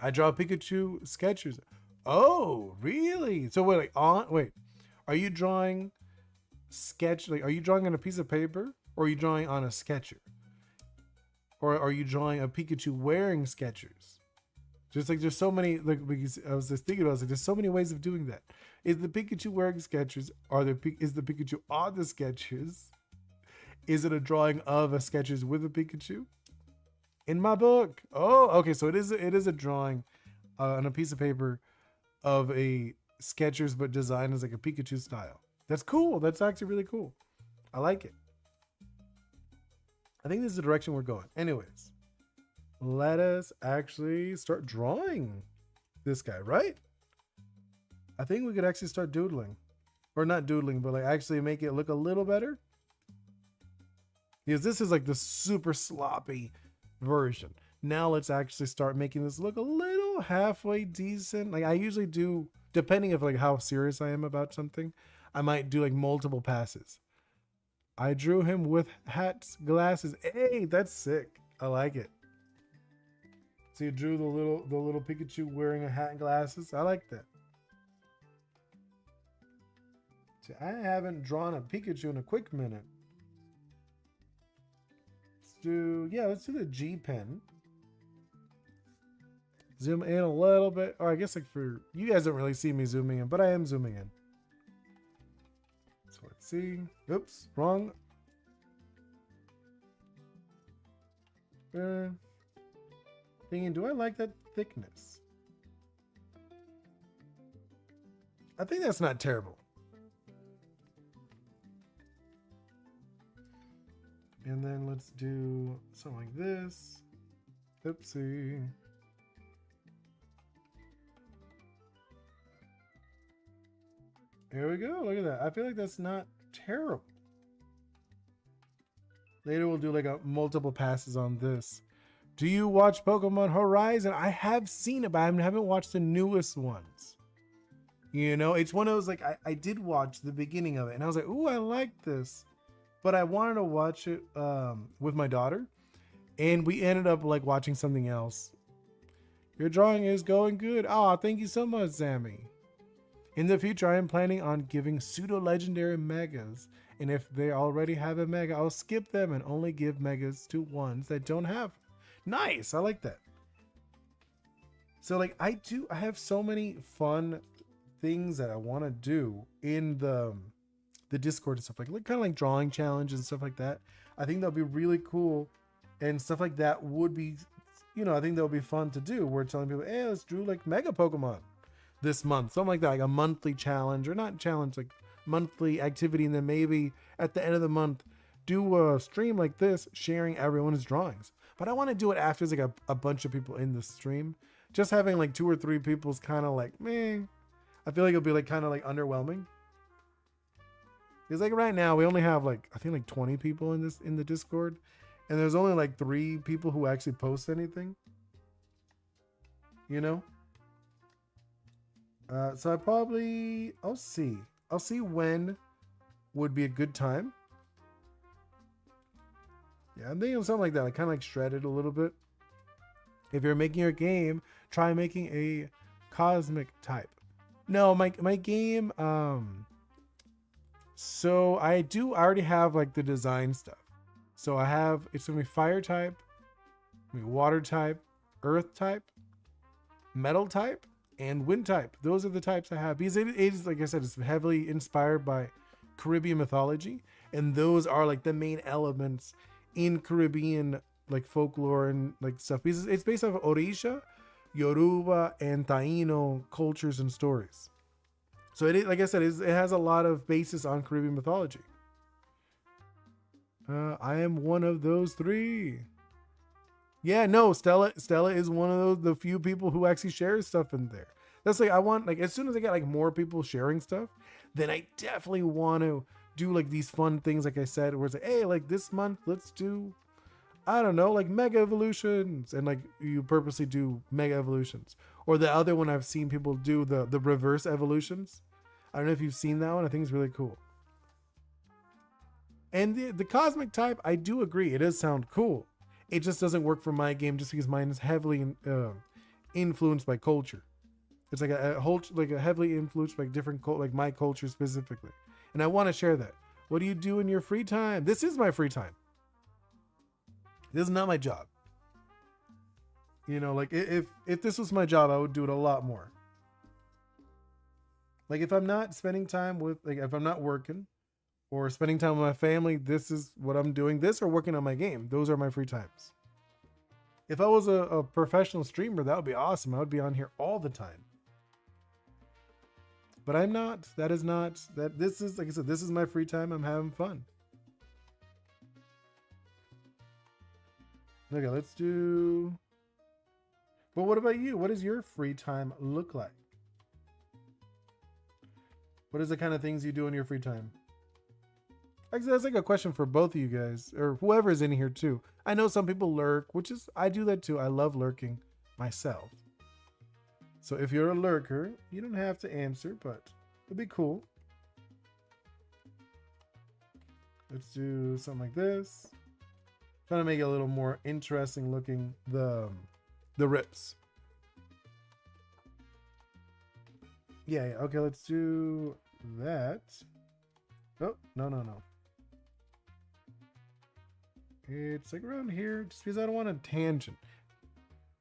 I draw Pikachu sketches. Oh, really? So wait, are you drawing are you drawing on a piece of paper or are you drawing on a sketcher? Or are you drawing a Pikachu wearing sketchers? Just like there's so many, like I was just thinking about, like there's so many ways of doing that. Is the Pikachu wearing sketchers? Is the Pikachu on the sketchers? Is it a drawing of a sketchers with a Pikachu? In my book. Oh, okay. So it is a drawing on a piece of paper of a sketchers, but designed as like a Pikachu style. That's cool. That's actually really cool. I like it. I think this is the direction we're going. Anyways, let us actually start drawing this guy, right? I think we could actually start doodling. Or not doodling, but like actually make it look a little better. Because this is like the super sloppy version. Now let's actually start making this look a little halfway decent. Like I usually do, depending of like how serious I am about something, I might do like multiple passes. I drew him with hats, glasses. Hey, that's sick. I like it. So you drew the little Pikachu wearing a hat and glasses. I like that. See, I haven't drawn a Pikachu in a quick minute. Let's do the G pen. Zoom in a little bit. Or I guess like for you guys don't really see me zooming in, but I am zooming in. So let's see. Oops, wrong. Thinking, do I like that thickness? I think that's not terrible. And then let's do something like this. Oopsie. There we go. Look at that. I feel like that's not terrible. Later we'll do like a multiple passes on this. Do you watch Pokemon Horizon? I have seen it, but I haven't watched the newest ones. You know, it's one of those like I did watch the beginning of it and I was like, ooh, I like this. But I wanted to watch it with my daughter. And we ended up like watching something else. Your drawing is going good. Oh, thank you so much, Sammy. In the future, I am planning on giving pseudo-legendary megas. And if they already have a mega, I'll skip them and only give megas to ones that don't have. Nice, I like that. So like I have so many fun things that I want to do in the Discord and stuff like kind of like drawing challenges and stuff like that. I think that'll be really cool, and stuff like that would be, you know, I think that would be fun to do. We're telling people, hey, let's do like mega Pokemon this month, something like that, like a monthly challenge, or not challenge, like monthly activity, and then maybe at the end of the month do a stream like this sharing everyone's drawings. But I want to do it after there's like a bunch of people in the stream. Just having like 2 or 3 people's kind of like, meh. I feel like it'll be like kind of like underwhelming. Because like right now we only have like I think like 20 people in the Discord, and there's only like 3 people who actually post anything. You know? So I'll see when would be a good time. Yeah, I'm thinking of something like that. I kind of like shred it a little bit. If you're making your game, try making a cosmic type. No, my game, so I already have like the design stuff. So it's gonna be fire type, water type, earth type, metal type, and wind type. Those are the types I have, because it is, like I said, it's heavily inspired by Caribbean mythology, and those are like the main elements in Caribbean like folklore and like stuff, because it's based off of Orisha, Yoruba, and Taino cultures and stories. So it is, like I said, it has a lot of basis on Caribbean mythology. I am one of those 3. Yeah, no, Stella is one of the few people who actually shares stuff in there. That's like, I want, like, as soon as I get like more people sharing stuff, then I definitely want to do like these fun things, like I said, where it's like, hey, like this month, let's do, I don't know, like mega evolutions, and like you purposely do mega evolutions. Or the other one I've seen people do, the reverse evolutions. I don't know if you've seen that one. I think it's really cool. And the cosmic type, I do agree, it does sound cool. It just doesn't work for my game, just because mine is heavily influenced by culture. It's like a heavily influenced by different like my culture specifically, and I want to share that. What do you do in your free time? This is my free time. This is not my job. You know, like if this was my job, I would do it a lot more. Like if I'm not spending time with, like if I'm not working or spending time with my family, this is what I'm doing. This or working on my game. Those are my free times. If I was a professional streamer, that would be awesome. I would be on here all the time. But I'm not. That is not. This is, like I said, this is my free time. I'm having fun. Okay, let's do... But what about you? What does your free time look like? What is the kind of things you do in your free time? Actually, that's like a question for both of you guys, or whoever's in here too. I know some people lurk, which is, I do that too. I love lurking myself. So if you're a lurker, you don't have to answer, but it'd be cool. Let's do something like this. Trying to make it a little more interesting looking, the rips. Yeah, okay, let's do that. Oh, no, no, no. It's like around here, just because I don't want a tangent.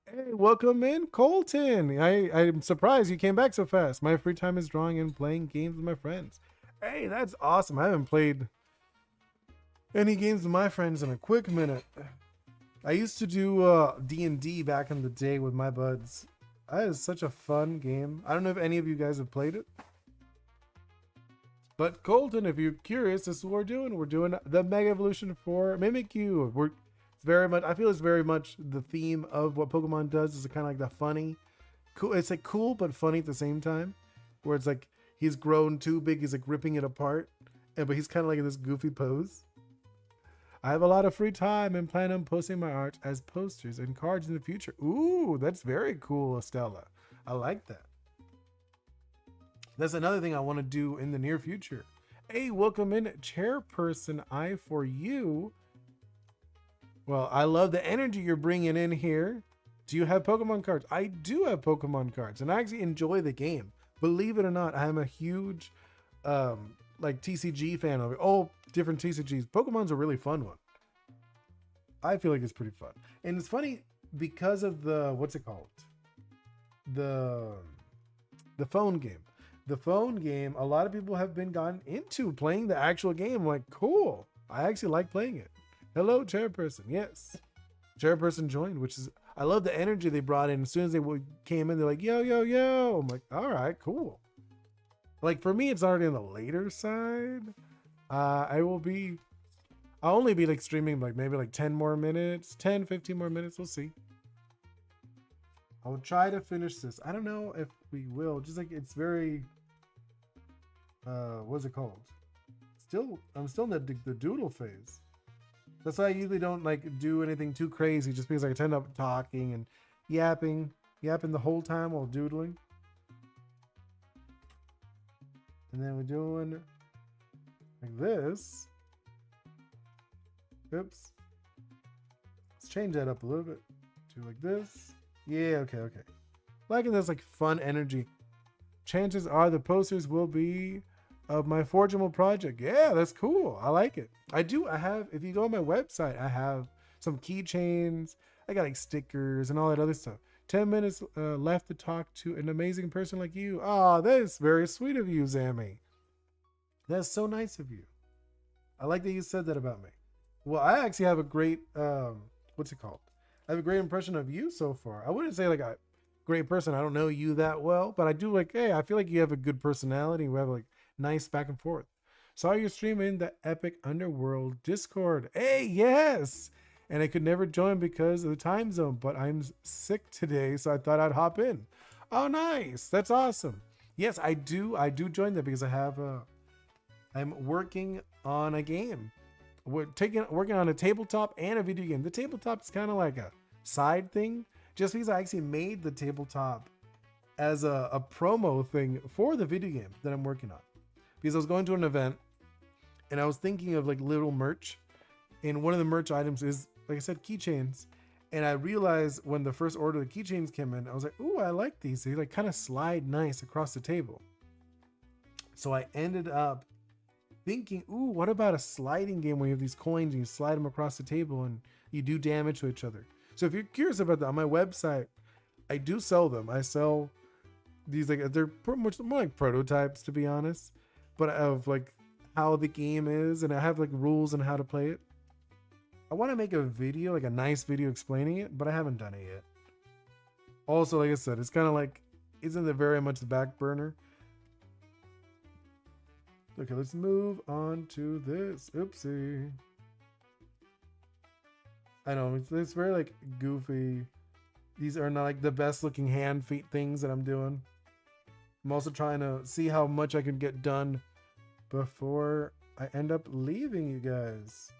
Hey, welcome in, Colton. I'm surprised you came back so fast. My free time is drawing and playing games with my friends. Hey, that's awesome. I haven't played any games with my friends in a quick minute. I used to do D&D back in the day with my buds. That is such a fun game. I don't know if any of you guys have played it. But Colton, if you're curious, this is what we're doing. We're doing the Mega Evolution for Mimikyu. It's very much, I feel it's very much the theme of what Pokemon does, is kind of like the funny, cool. It's like cool but funny at the same time, where it's like he's grown too big, he's like ripping it apart, but he's kind of like in this goofy pose. I have a lot of free time and plan on posting my art as posters and cards in the future. Ooh, that's very cool, Estella. I like that. That's another thing I want to do in the near future. Hey, welcome in, Chairperson I for you. Well, I love the energy you're bringing in here. Do you have Pokemon cards? I do have Pokemon cards, and I actually enjoy the game. Believe it or not, I am a huge like TCG fan of it. All different TCGs. Pokemon's a really fun one. I feel like it's pretty fun. And it's funny because of the, what's it called? The phone game. The phone game, a lot of people have been gotten into playing the actual game. Like, cool. I actually like playing it. Hello, Chairperson. Yes. Chairperson joined, which is, I love the energy they brought in. As soon as they came in, they're like, yo, yo, yo. I'm like, all right, cool. Like, for me, it's already on the later side. I'll only be like streaming like maybe like 10 more minutes, 10, 15 more minutes. We'll see. I'll try to finish this. I don't know if we will. Just like, it's very, what's it called? I'm still in the doodle phase. That's why I usually don't like do anything too crazy, just because I tend up talking and yapping the whole time while doodling. And then we're doing like this. Oops. Let's change that up a little bit to like this. Yeah, okay. Liking this like fun energy. Chances are the posters will be of my Forgeable project. Yeah, that's cool. I like it. I have, if you go on my website, I have some keychains. I got like stickers and all that other stuff. 10 minutes left to talk to an amazing person like you. Oh, that is very sweet of you, Zammy. That's so nice of you. I like that you said that about me. Well, I actually have a great, what's it called? I have a great impression of you so far. I wouldn't say like a great person. I don't know you that well, but I do like, hey, I feel like you have a good personality. We have like nice back and forth. Saw you streaming the Epic Underworld Discord. Hey, yes. And I could never join because of the time zone, but I'm sick today, so I thought I'd hop in. Oh, nice. That's awesome. Yes, I do join that because I have I'm working on a game. Working on a tabletop and a video game. The tabletop is kind of like a side thing, just because I actually made the tabletop as a promo thing for the video game that I'm working on. Because I was going to an event and I was thinking of like little merch, and one of the merch items is, like I said, keychains. And I realized when the first order of the keychains came in, I was like, ooh, I like these. They like kind of slide nice across the table. So I ended up thinking, ooh, what about a sliding game where you have these coins and you slide them across the table and you do damage to each other? So if you're curious about that, on my website, I do sell them. I sell these, like, they're pretty much more like prototypes, to be honest, but of like how the game is, and I have like rules on how to play it. I want to make a video, like a nice video explaining it, but I haven't done it yet. Also, like I said, it's kind of like, isn't it very much the back burner? Okay, let's move on to this. Oopsie. I know, it's very like goofy. These are not like the best looking hand feet things that I'm doing. I'm also trying to see how much I can get done before I end up leaving you guys.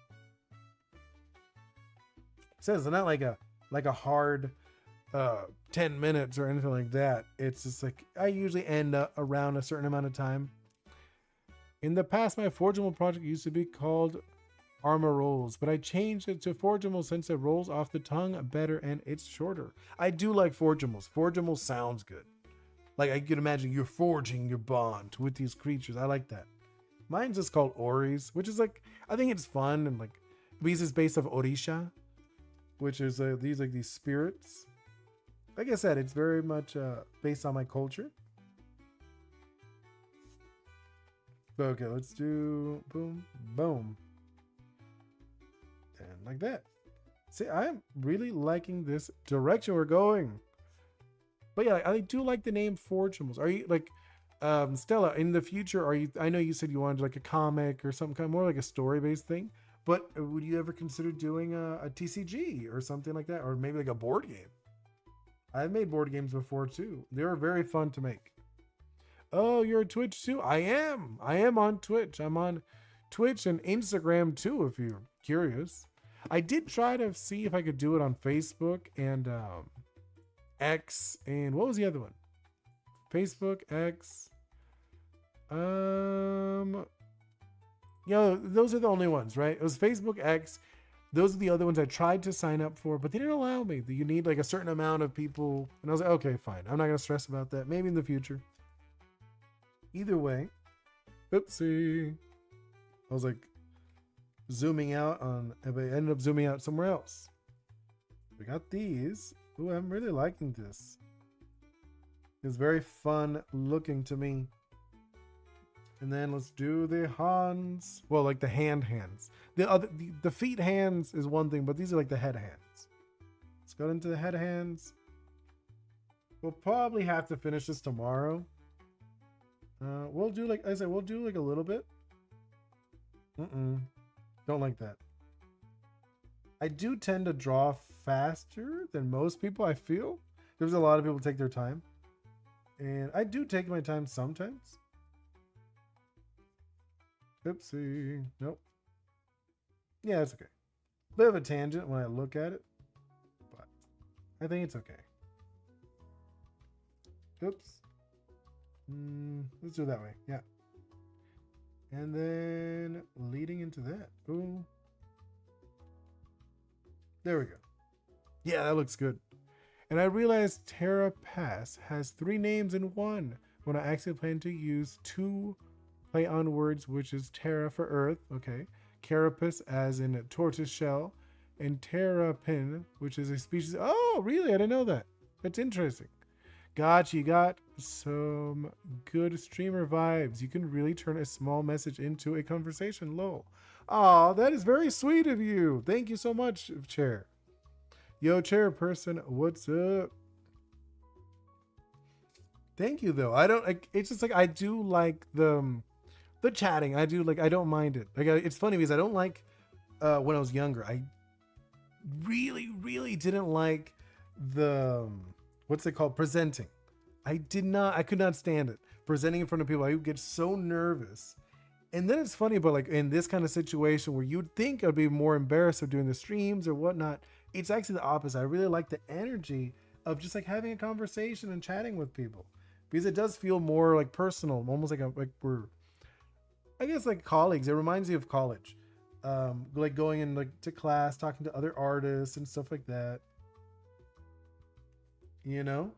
It says it's not like a hard 10 minutes or anything like that. It's just like I usually end up around a certain amount of time. In the past, my Forgeable project used to be called Armor Rolls, but I changed it to Forgeable since it rolls off the tongue better and it's shorter. I do like Forgeables. Forgeable sounds good. Like I could imagine you're forging your bond with these creatures. I like that. Mine's just called Oris, which is like, I think it's fun and like, because it's based off Orisha, which is these spirits. Like I said, it's very much based on my culture. Okay, let's do boom, boom. And like that. See, I'm really liking this direction we're going. But yeah, I do like the name Fortunables. Are you like, Stella, in the future, are you, I know you said you wanted like a comic or something kind of more like a story-based thing, but would you ever consider doing a TCG or something like that? Or maybe like a board game? I've made board games before too. They were very fun to make. Oh, you're on Twitch too? I am on Twitch. I'm on Twitch and Instagram too, if you're curious. I did try to see if I could do it on Facebook and X, and what was the other one? Facebook, X. Those are the only ones, right? It was Facebook, X. Those are the other ones I tried to sign up for, but they didn't allow me. You need like a certain amount of people. And I was like, okay, fine. I'm not going to stress about that. Maybe in the future. Either way. Oopsie. I was like zooming out on, but I ended up zooming out somewhere else. We got these. Ooh, I'm really liking this. It's very fun looking to me. And then let's do the hands. Well, like the hands. The feet hands is one thing, but these are like the head hands. Let's go into the head hands. We'll probably have to finish this tomorrow. We'll do like I said, we'll do like a little bit. Don't like that. I do tend to draw faster than most people, I feel. There's a lot of people take their time. And I do take my time sometimes. Oopsie. Nope. Yeah, it's okay. Bit of a tangent when I look at it, but I think it's okay. Oops. Let's do it that way. Yeah. And then leading into that. Ooh. There we go. Yeah, that looks good. And I realized Terra Pass has 3 names in one when I actually plan to use 2 play on words, which is Terra for Earth, okay, Carapace as in a tortoise shell, and Terrapin, which is a species. Oh, really? I didn't know that. That's interesting. Gotcha, you got some good streamer vibes. You can really turn a small message into a conversation, lol. Oh, that is very sweet of you. Thank you so much, Chair. Yo, Chairperson, what's up? Thank you, though. I don't, like, it's just like, I do like the chatting. I do like, I don't mind it. Like, it's funny because I don't like, when I was younger, I really didn't like the, what's it called? Presenting. I could not stand it. Presenting in front of people. I would get so nervous. And then it's funny, but like in this kind of situation where you'd think I'd be more embarrassed of doing the streams or whatnot, it's actually the opposite. I really like the energy of just like having a conversation and chatting with people, because it does feel more like personal, almost like we're, I guess, like colleagues. It reminds me of college, like going in like to class, talking to other artists and stuff like that. You know,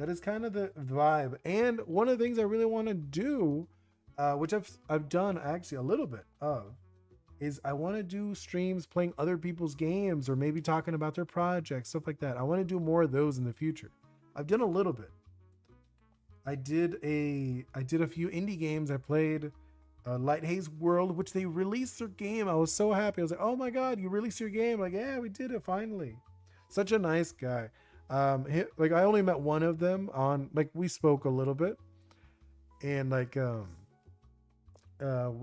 that is kind of the vibe. And one of the things I really want to do, which I've done actually a little bit of, is I want to do streams playing other people's games or maybe talking about their projects, stuff like that. I want to do more of those in the future. I've done a little bit. I did a few indie games. I played Light Haze World, which they released their game. I was so happy. I was like, oh my God, you released your game. Like, yeah, we did it finally. Such a nice guy. Like I only met one of them on, like, we spoke a little bit, and like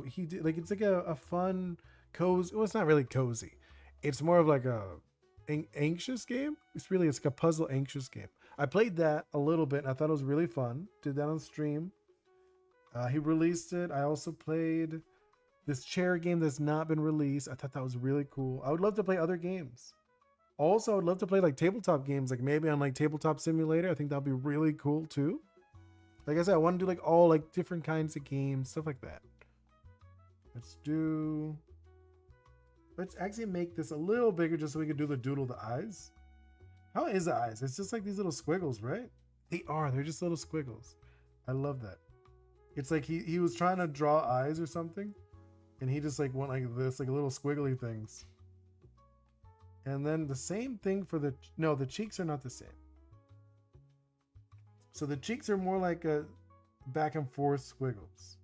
he did, like, it's like a fun cozy, well, it's not really cozy, it's more of like a anxious game. It's like a puzzle anxious game. I played that a little bit and I thought it was really fun. Did that on stream. He released it. I also played this chair game that's not been released. I thought that was really cool. I would love to play other games. Also, I would love to play like tabletop games, like maybe on like Tabletop Simulator. I think that'd be really cool too. Like I said, I want to do like all like different kinds of games, stuff like that. Let's actually make this a little bigger just so we can do the doodle the eyes. How is the eyes? It's just like these little squiggles, right? They're just little squiggles. I love that. It's like he was trying to draw eyes or something, and he just like went like this, like little squiggly things. And then the same thing for the no, the cheeks are not the same. So the cheeks are more like a back and forth squiggles.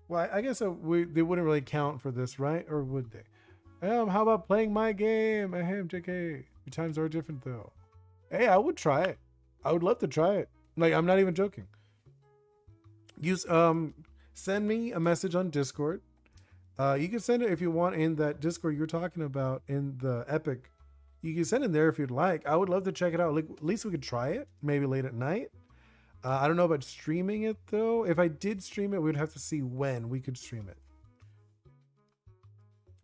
Well, I guess they wouldn't really count for this, right? Or would they? How about playing my game? Ahem, JK. Your times are different though. Hey, I would try it. I would love to try it. Like, I'm not even joking. Use send me a message on Discord. You can send it if you want in that Discord you're talking about in the Epic. You can send it there if you'd like. I would love to check it out. Like, at least we could try it, maybe late at night. I don't know about streaming it though. If I did stream it, we'd have to see when we could stream it.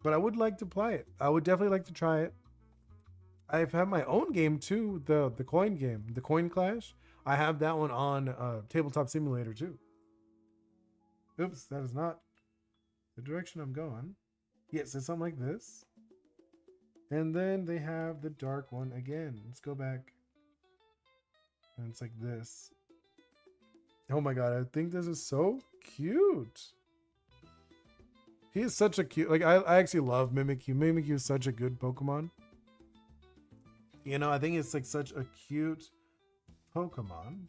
But I would like to play it. I would definitely like to try it. I've had my own game too, the coin game, the Coin Clash. I have that one on Tabletop Simulator too. Oops, that is not the direction I'm going. Yes, it's something like this. And then they have the dark one again. Let's go back. And it's like this. Oh my god, I think this is so cute. He is such a cute, like I actually love Mimikyu. Mimikyu is such a good Pokemon. You know, I think it's like such a cute Pokemon.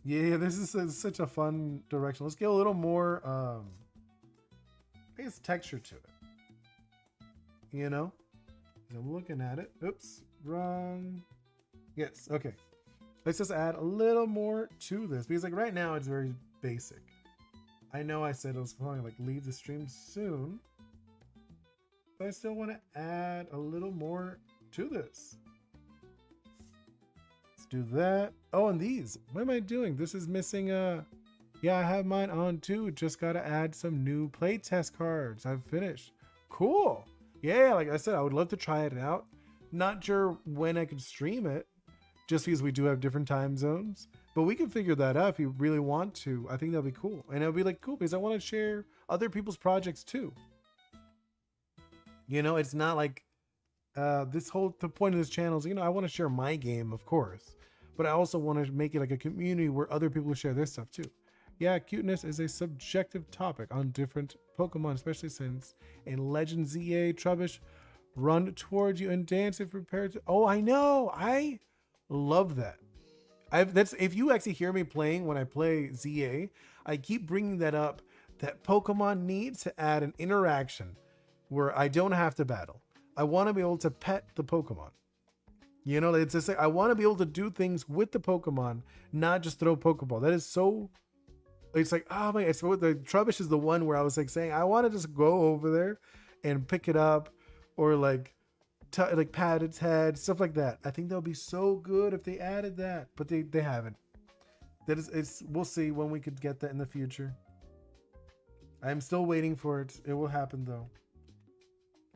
Yeah, this is such a fun direction. Let's get a little more, I guess, texture to it. You know? I'm looking at it. Oops, wrong. Yes, okay. Let's just add a little more to this because like right now it's very basic. I know I said I was going to like leave the stream soon, but I still want to add a little more to this. Let's do that. Oh, and these. What am I doing? This is missing yeah, I have mine on too. Just got to add some new playtest cards. I've finished. Cool. Yeah, like I said, I would love to try it out. Not sure when I could stream it, just because we do have different time zones. But we can figure that out if you really want to. I think that'll be cool. And it'll be like cool because I want to share other people's projects too. You know, it's not like the point of this channel is, you know, I want to share my game, of course. But I also want to make it like a community where other people share their stuff too. Yeah, cuteness is a subjective topic on different Pokemon, especially since in Legend ZA, Trubbish run towards you and dance if prepared to. Oh, I know. I love that. That's if you actually hear me playing when I play ZA, I keep bringing that up. That Pokemon needs to add an interaction where I don't have to battle. I want to be able to pet the Pokemon. You know, it's just like I want to be able to do things with the Pokemon, not just throw Pokeball. That is so. It's like, oh my, it's the Trubbish is the one where I was like saying I want to just go over there and pick it up, or like pat its head, stuff like that. I think that would be so good if they added that, but they haven't. That is, it's we'll see when we could get that in the future. I'm still waiting for it. It will happen though.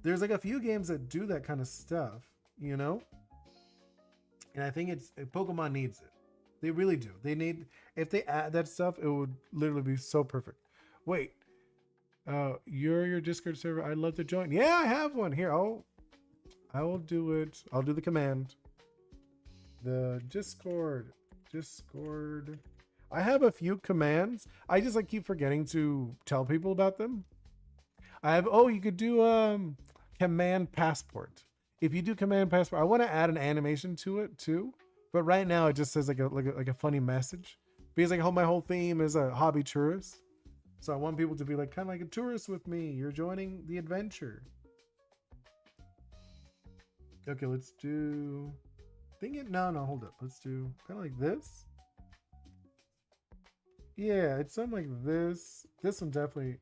There's like a few games that do that kind of stuff, you know, and I think Pokemon needs it. They really do. They need, if they add that stuff, it would literally be so perfect. Wait, you're your Discord server. I'd love to join. Yeah, I have one here. I will do it. I'll do the command. The Discord. I have a few commands. I just like keep forgetting to tell people about them. I have, you could do command passport. If you do command passport, I want to add an animation to it too. But right now it just says like a funny message. Because like my whole theme is a hobby tourist. So I want people to be like kind of like a tourist with me. You're joining the adventure. Okay, let's do no, hold up. Let's do kind of like this. Yeah, it's something like this. This one definitely.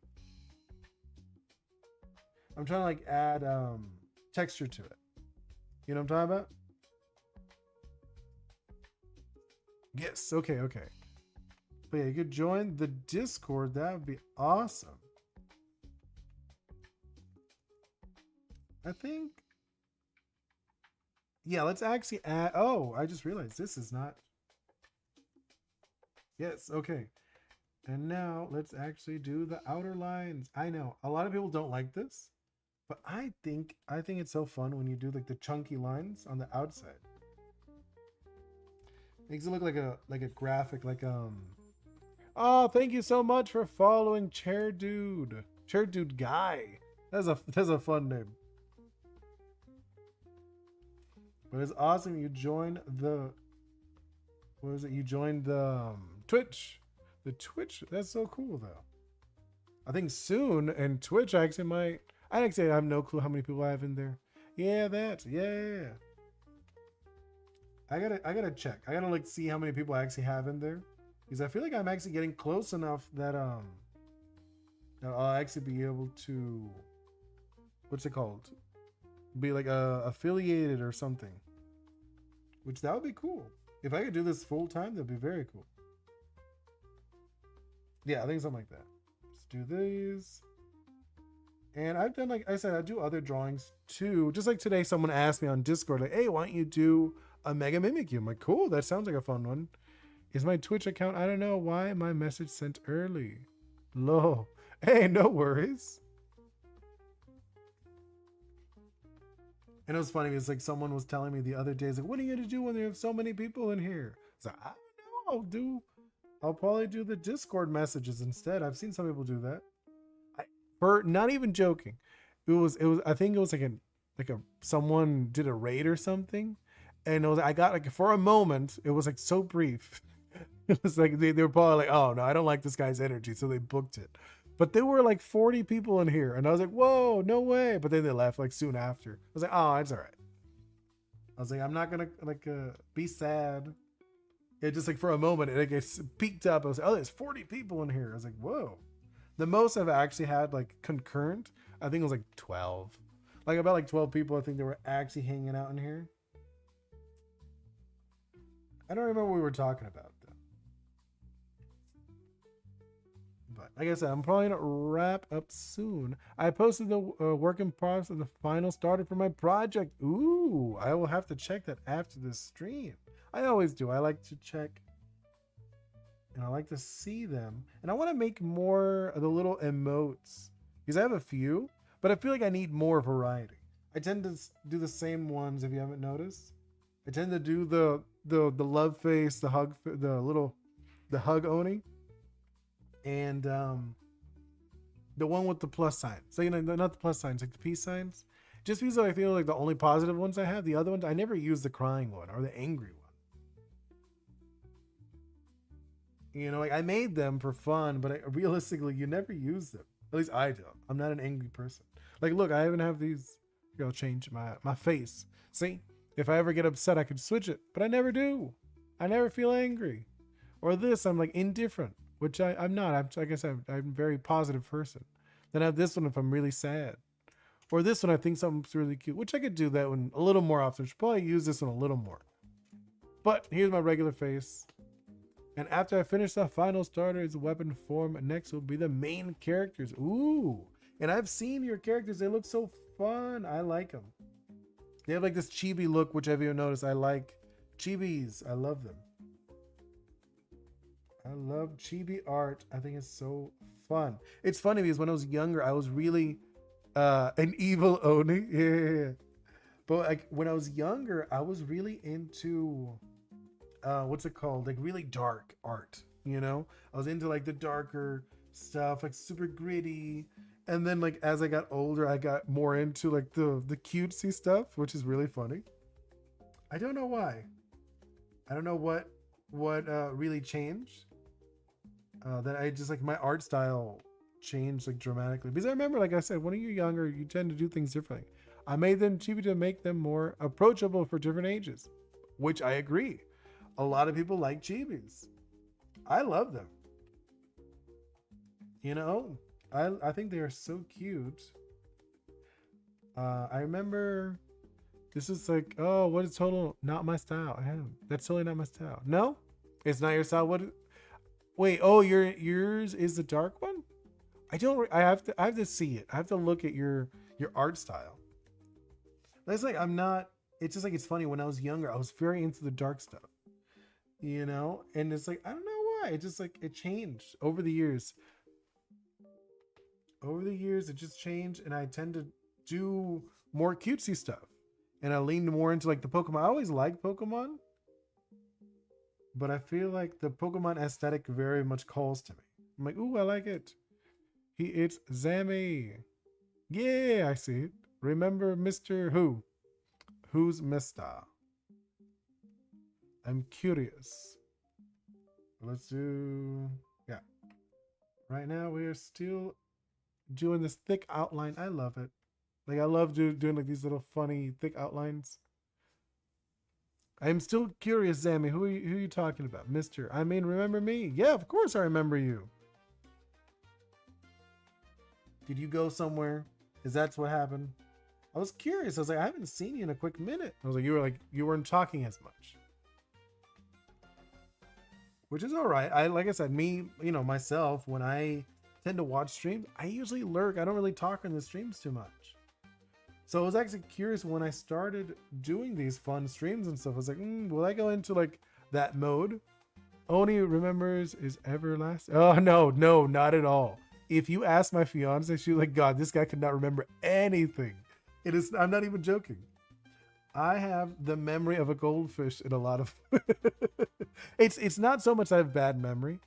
I'm trying to like add texture to it. You know what I'm talking about? Yes, okay. But yeah, you could join the Discord. That would be awesome. I think. Yeah, let's actually add. Oh, I just realized this is not. Yes, okay. And now let's actually do the outer lines. I know a lot of people don't like this, but I think it's so fun when you do like the chunky lines on the outside. Makes it look like a graphic, like Oh, thank you so much for following Chair Dude. Chair Dude Guy. That's a fun name. But it's awesome you joined the what is it? You joined the Twitch. The Twitch. That's so cool though. I think soon and Twitch actually might I actually have no clue how many people I have in there. Yeah, that. Yeah. I gotta check. I gotta like see how many people I actually have in there. Because I feel like I'm actually getting close enough that that I'll actually be able to what's it called? Be like affiliated or something. Which that would be cool. If I could do this full time, that'd be very cool. Yeah, I think something like that. Let's do these. And I've done, like I said, I do other drawings too. Just like today, someone asked me on Discord, like, hey, why don't you do a Mega Mimikyu? I'm like, cool, that sounds like a fun one. Is my Twitch account? I don't know why my message sent early. Lol. Hey, no worries. And it was funny because like someone was telling me the other day, like, what are you gonna do when there have so many people in here? So I don't know. I'll probably do the Discord messages instead. I've seen some people do that. For not even joking, it was. I think it was like a someone did a raid or something, and it was. I got like for a moment. It was like so brief. It was like they were probably like, oh no, I don't like this guy's energy, so they booked it. But there were like 40 people in here, and I was like, whoa, no way. But then they left like soon after. I was like, oh, it's all right. I was like, I'm not gonna like be sad. It just like for a moment, it peaked up. I was like, oh, there's 40 people in here. I was like, whoa. The most I've actually had like concurrent, I think it was like 12. Like about like 12 people, I think they were actually hanging out in here. I don't remember what we were talking about though. But like I said, I'm probably gonna wrap up soon. I posted the work in progress of the final starter for my project. Ooh, I will have to check that after this stream. I always do. I like to check and I like to see them. And I want to make more of the little emotes because I have a few, but I feel like I need more variety. I tend to do the same ones if you haven't noticed. I tend to do the love face, the hug, the hug Oni, and the one with the plus sign. So you know, not the plus signs, like the peace signs. Just because I feel like the only positive ones I have, the other ones I never use the crying one or the angry one. You know, like I made them for fun, but realistically, you never use them. At least I don't. I'm not an angry person. Like, look, I even have these. I'll change my face. See, if I ever get upset, I could switch it, but I never do. I never feel angry. Or this, I'm like indifferent, which I'm not. I'm like I said, I'm a very positive person. Then I have this one if I'm really sad. Or this one, I think something's really cute, which I could do that one a little more often. Should probably use this one a little more. But here's my regular face. And after I finish the final starter is weapon form, next will be the main characters. Ooh. And I've seen your characters. They look so fun. I like them. They have like this chibi look, which I've even noticed. I like chibis. I love them. I love chibi art. I think it's so fun. It's funny because when I was younger, I was really an evil Oni. Yeah. But like when I was younger, I was really into what's it called, like really dark art, you know. I was into like the darker stuff, like super gritty, and then like as I got older I got more into like the cutesy stuff, which is really funny. I don't know why. I don't know what really changed, that I just like my art style changed like dramatically, because I remember, like I said, when you're younger you tend to do things differently. I made them chibi to make them more approachable for different ages, which I agree. A lot of people like chibis. I love them. You know, I think they are so cute. I remember this is like, oh, what is total not my style? That's totally not my style. No, it's not your style. Wait, oh, yours is the dark one? I have to see it. I have to look at your art style. That's like, I'm not, it's just like, it's funny. When I was younger, I was very into the dark stuff. You know, and it's like, I don't know why. It just like, it changed over the years. Over the years, it just changed, and I tend to do more cutesy stuff. And I leaned more into like the Pokemon. I always liked Pokemon. but I feel like the Pokemon aesthetic very much calls to me. I'm like, ooh, I like it. It's Zammy. Yeah, I see it. Remember Mr. Who? Who's Mister? I'm curious. Let's do, yeah. Right now we are still doing this thick outline. I love it. Like I love doing like these little funny thick outlines. I'm still curious, Zammy. Who are you talking about, Mister? I mean, remember me? Yeah, of course I remember you. Did you go somewhere? Is that what happened? I was curious. I was like, I haven't seen you in a quick minute. I was like, you weren't talking as much, which is all right. Like I said, me, myself, when I tend to watch streams, I usually lurk. I don't really talk in the streams too much. So I was actually curious when I started doing these fun streams and stuff. I was like, will I go into like that mode? Oni remembers is everlasting. Oh no, not at all. If you ask my fiance, she's like, God, this guy could not remember anything. It is. I'm not even joking. I have the memory of a goldfish in a lot of. It's not so much I have bad memory.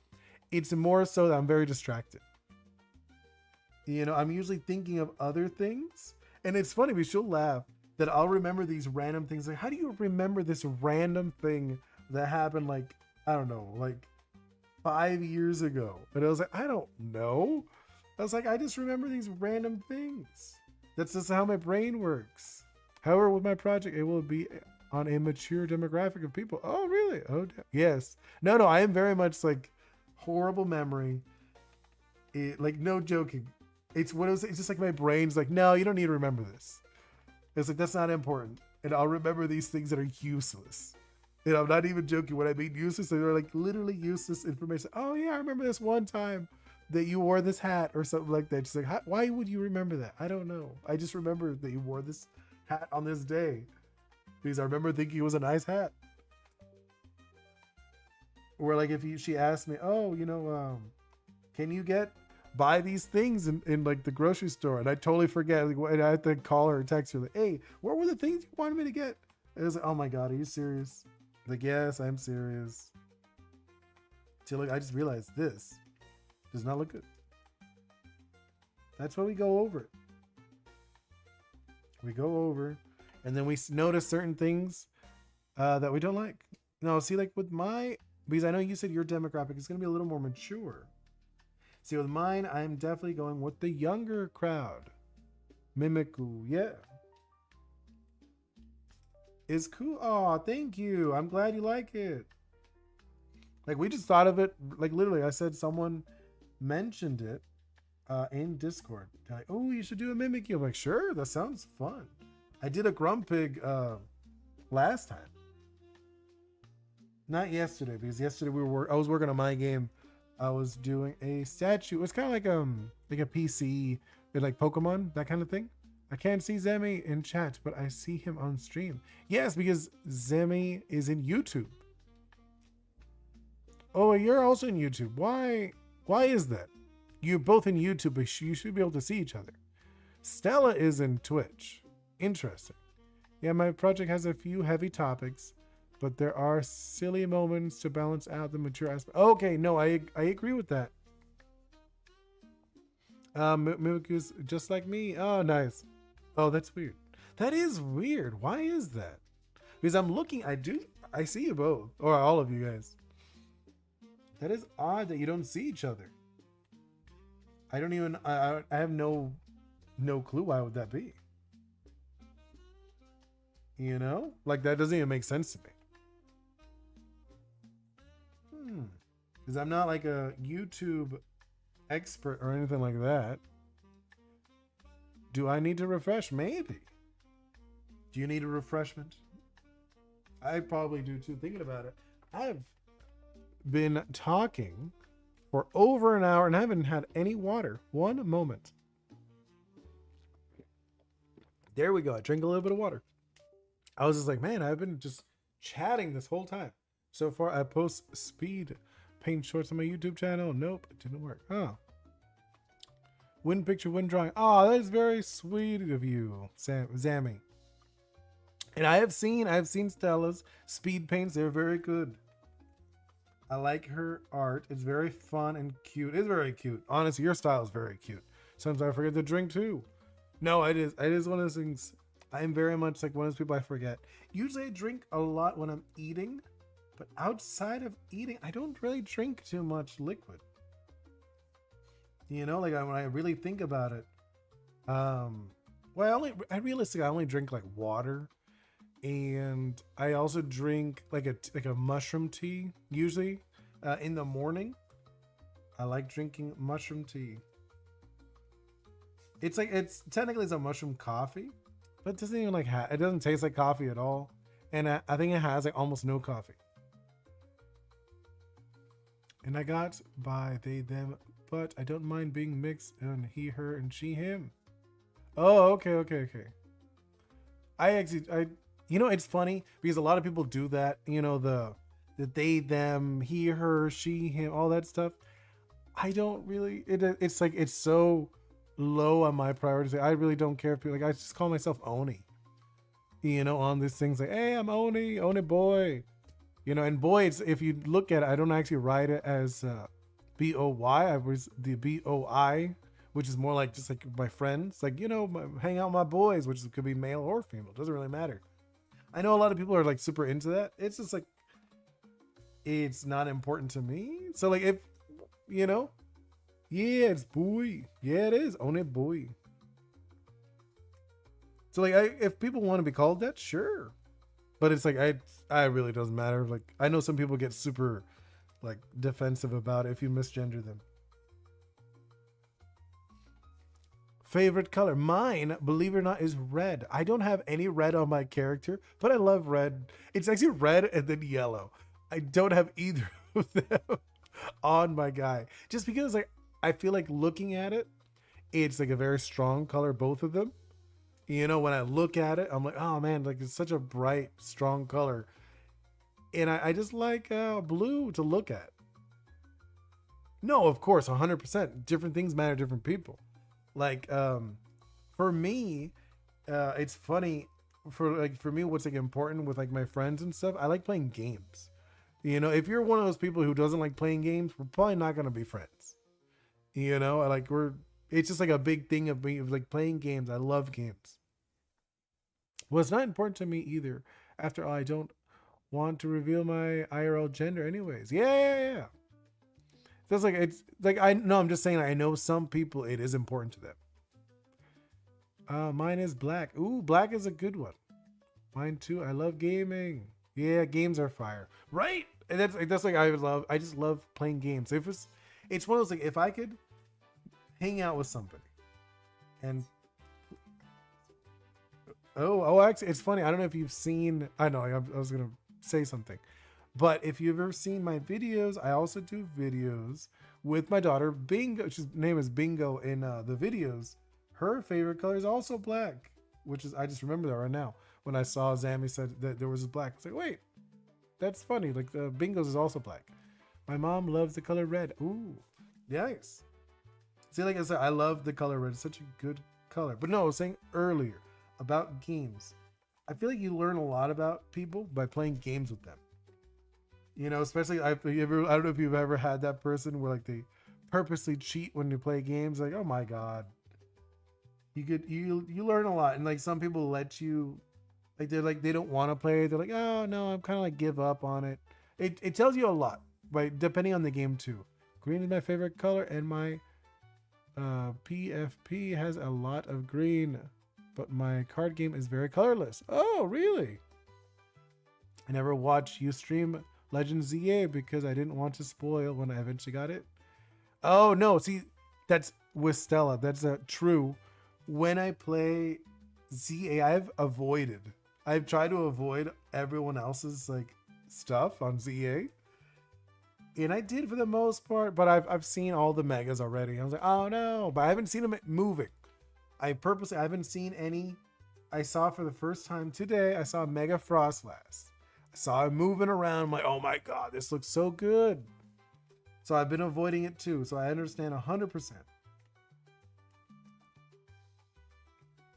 It's more so that I'm very distracted. I'm usually thinking of other things. And it's funny because she'll laugh that I'll remember these random things. Like, how do you remember this random thing that happened like, I don't know, like 5 years ago? And I was like, I don't know. I was like, I just remember these random things. That's just how my brain works. However, with my project, it will be on a mature demographic of people. Oh, really? Oh, yes. No, I am very much like horrible memory. Like, no joking. It's just like my brain's like, no, you don't need to remember this. It's like, that's not important. And I'll remember these things that are useless. And I'm not even joking when I mean useless. They're like literally useless information. Oh yeah, I remember this one time that you wore this hat or something like that. Just like, why would you remember that? I don't know. I just remember that you wore this hat on this day because I remember thinking it was a nice hat. Or like if she asked me, oh, can you buy these things in like the grocery store, and I totally forget, like, and I have to call her or text her like, hey, what were the things you wanted me to get? And it was like, oh my God, are you serious? Like, yes, I'm serious. Till like, I just realized this does not look good. That's why we go over it. We go over and then we notice certain things that we don't like. No, see, like with because I know you said your demographic is going to be a little more mature. See, with mine, I'm definitely going with the younger crowd. Mimiku, yeah. Is cool. Oh, thank you. I'm glad you like it. Like, we just thought of it. Like, literally, I said someone mentioned it in Discord. They're like, oh, you should do a Mimikyu. I'm like, sure, that sounds fun. I did a Grumpig last time. Not yesterday, because yesterday I was working on my game. I was doing a statue. It's kind of like a PC, like Pokemon, that kind of thing. I can't see Zemi in chat, but I see him on stream. Yes, because Zemi is in YouTube. Oh, you're also in YouTube. Why is that? You're both in YouTube, but you should be able to see each other. Stella is in Twitch. Interesting. Yeah, my project has a few heavy topics, but there are silly moments to balance out the mature aspect. Okay, no, I agree with that. Mimiku's just like me. Oh, nice. Oh, that's weird. That is weird. Why is that? Because I'm looking, I see you both, or all of you guys. That is odd that you don't see each other. I don't even, I have no clue why would that be. Like that doesn't even make sense to me. Because I'm not like a YouTube expert or anything like that. Do I need to refresh? Maybe. Do you need a refreshment? I probably do too, thinking about it. I've been talking for over an hour and I haven't had any water. One moment. There we go. I drank a little bit of water. I was just like, man, I've been just chatting this whole time. So far, I post speed paint shorts on my YouTube channel. Nope, it didn't work. Oh. Wind picture, wind drawing. Oh, that is very sweet of you, Zammy. And I've seen Stella's speed paints. They're very good. I like her art. It's very fun and cute. It's very cute. Honestly, your style is very cute. Sometimes I forget to drink too. No, it is. It is one of those things. I'm very much like one of those people I forget. Usually I drink a lot when I'm eating, but outside of eating, I don't really drink too much liquid. You know, like when I really think about it, well, I realistically I only drink like water, and I also drink like a mushroom tea usually in the morning. I like drinking mushroom tea. It's like it's technically it's a mushroom coffee, but it doesn't even like it doesn't taste like coffee at all, and I think it has like almost no coffee. And I got by they them, but I don't mind being mixed on he her and she him. Oh, okay, okay, okay. I actually I you know it's funny because a lot of people do that. You know the they them he her she him all that stuff. I don't really it's like it's so low on my priorities. I really don't care if people like I just call myself Oni. You know, on these things like, hey, I'm Oni, Oni boy. You know, and boy, it's if you look at it, I don't actually write it as Boy. I was the Boi, which is more like just like my friends, like hang out with my boys, which could be male or female, doesn't really matter. I know a lot of people are like super into that. It's just like it's not important to me. So like if you know, yeah, it's boy. Yeah, it is Oni boy. So like, if people want to be called that, sure, but it's like I really doesn't matter. Like I know some people get super like defensive about it if you misgender them. Favorite color? Mine, believe it or not, is red. I don't have any red on my character, but I love red. It's actually red and then yellow. I don't have either of them on my guy. Just because like I feel like looking at it, it's like a very strong color, both of them. You know, when I look at it, I'm like, oh man, like it's such a bright, strong color. And I just like blue to look at. No, of course, 100%. Different things matter to different people. Like, for me, it's funny. For me, what's like important with like my friends and stuff, I like playing games. You know, if you're one of those people who doesn't like playing games, we're probably not gonna be friends. You know, like it's just like a big thing of me of like playing games. I love games. Well, it's not important to me either. After all, I don't want to reveal my IRL gender, anyways. Yeah, yeah, yeah. That's like it's like I no, I'm just saying like, I know some people it is important to them. Mine is black. Ooh, black is a good one. Mine too. I love gaming. Yeah, games are fire, right? And that's like I love. I just love playing games. If it's one of those like if I could hang out with somebody and actually, it's funny. I don't know if you've seen. I know I was gonna say something, but if you've ever seen my videos, I also do videos with my daughter Bingo. She's name is Bingo in the videos. Her favorite color is also black, which is I just remember that right now when I saw Zammy said that there was black. I was like, wait, that's funny. Like the Bingo's is also black. My mom loves the color red. Ooh, nice. See, like I said, I love the color red. It's such a good color. But no, I was saying earlier about games. I feel like you learn a lot about people by playing games with them. You know, especially I don't know if you've ever had that person where like they purposely cheat when you play games. Like, oh my god, you learn a lot, and like some people let you, like they don't want to play. They're like, oh no, I'm kind of like give up on it. It tells you a lot, right? Depending on the game too. Green is my favorite color, and my PFP has a lot of green, but my card game is very colorless. Oh, really? I never watched you stream Legend ZA because I didn't want to spoil when I eventually got it. Oh, no. See, that's with Stella. That's true. When I play ZA, I've tried to avoid everyone else's like stuff on ZA. And I did for the most part, but I've seen all the megas already. I was like, oh no, but I haven't seen them moving. I haven't seen any. I saw for the first time today, I saw Mega Frostlass. I saw him moving around. I'm like, oh my God, this looks so good. So I've been avoiding it too. So I understand 100%.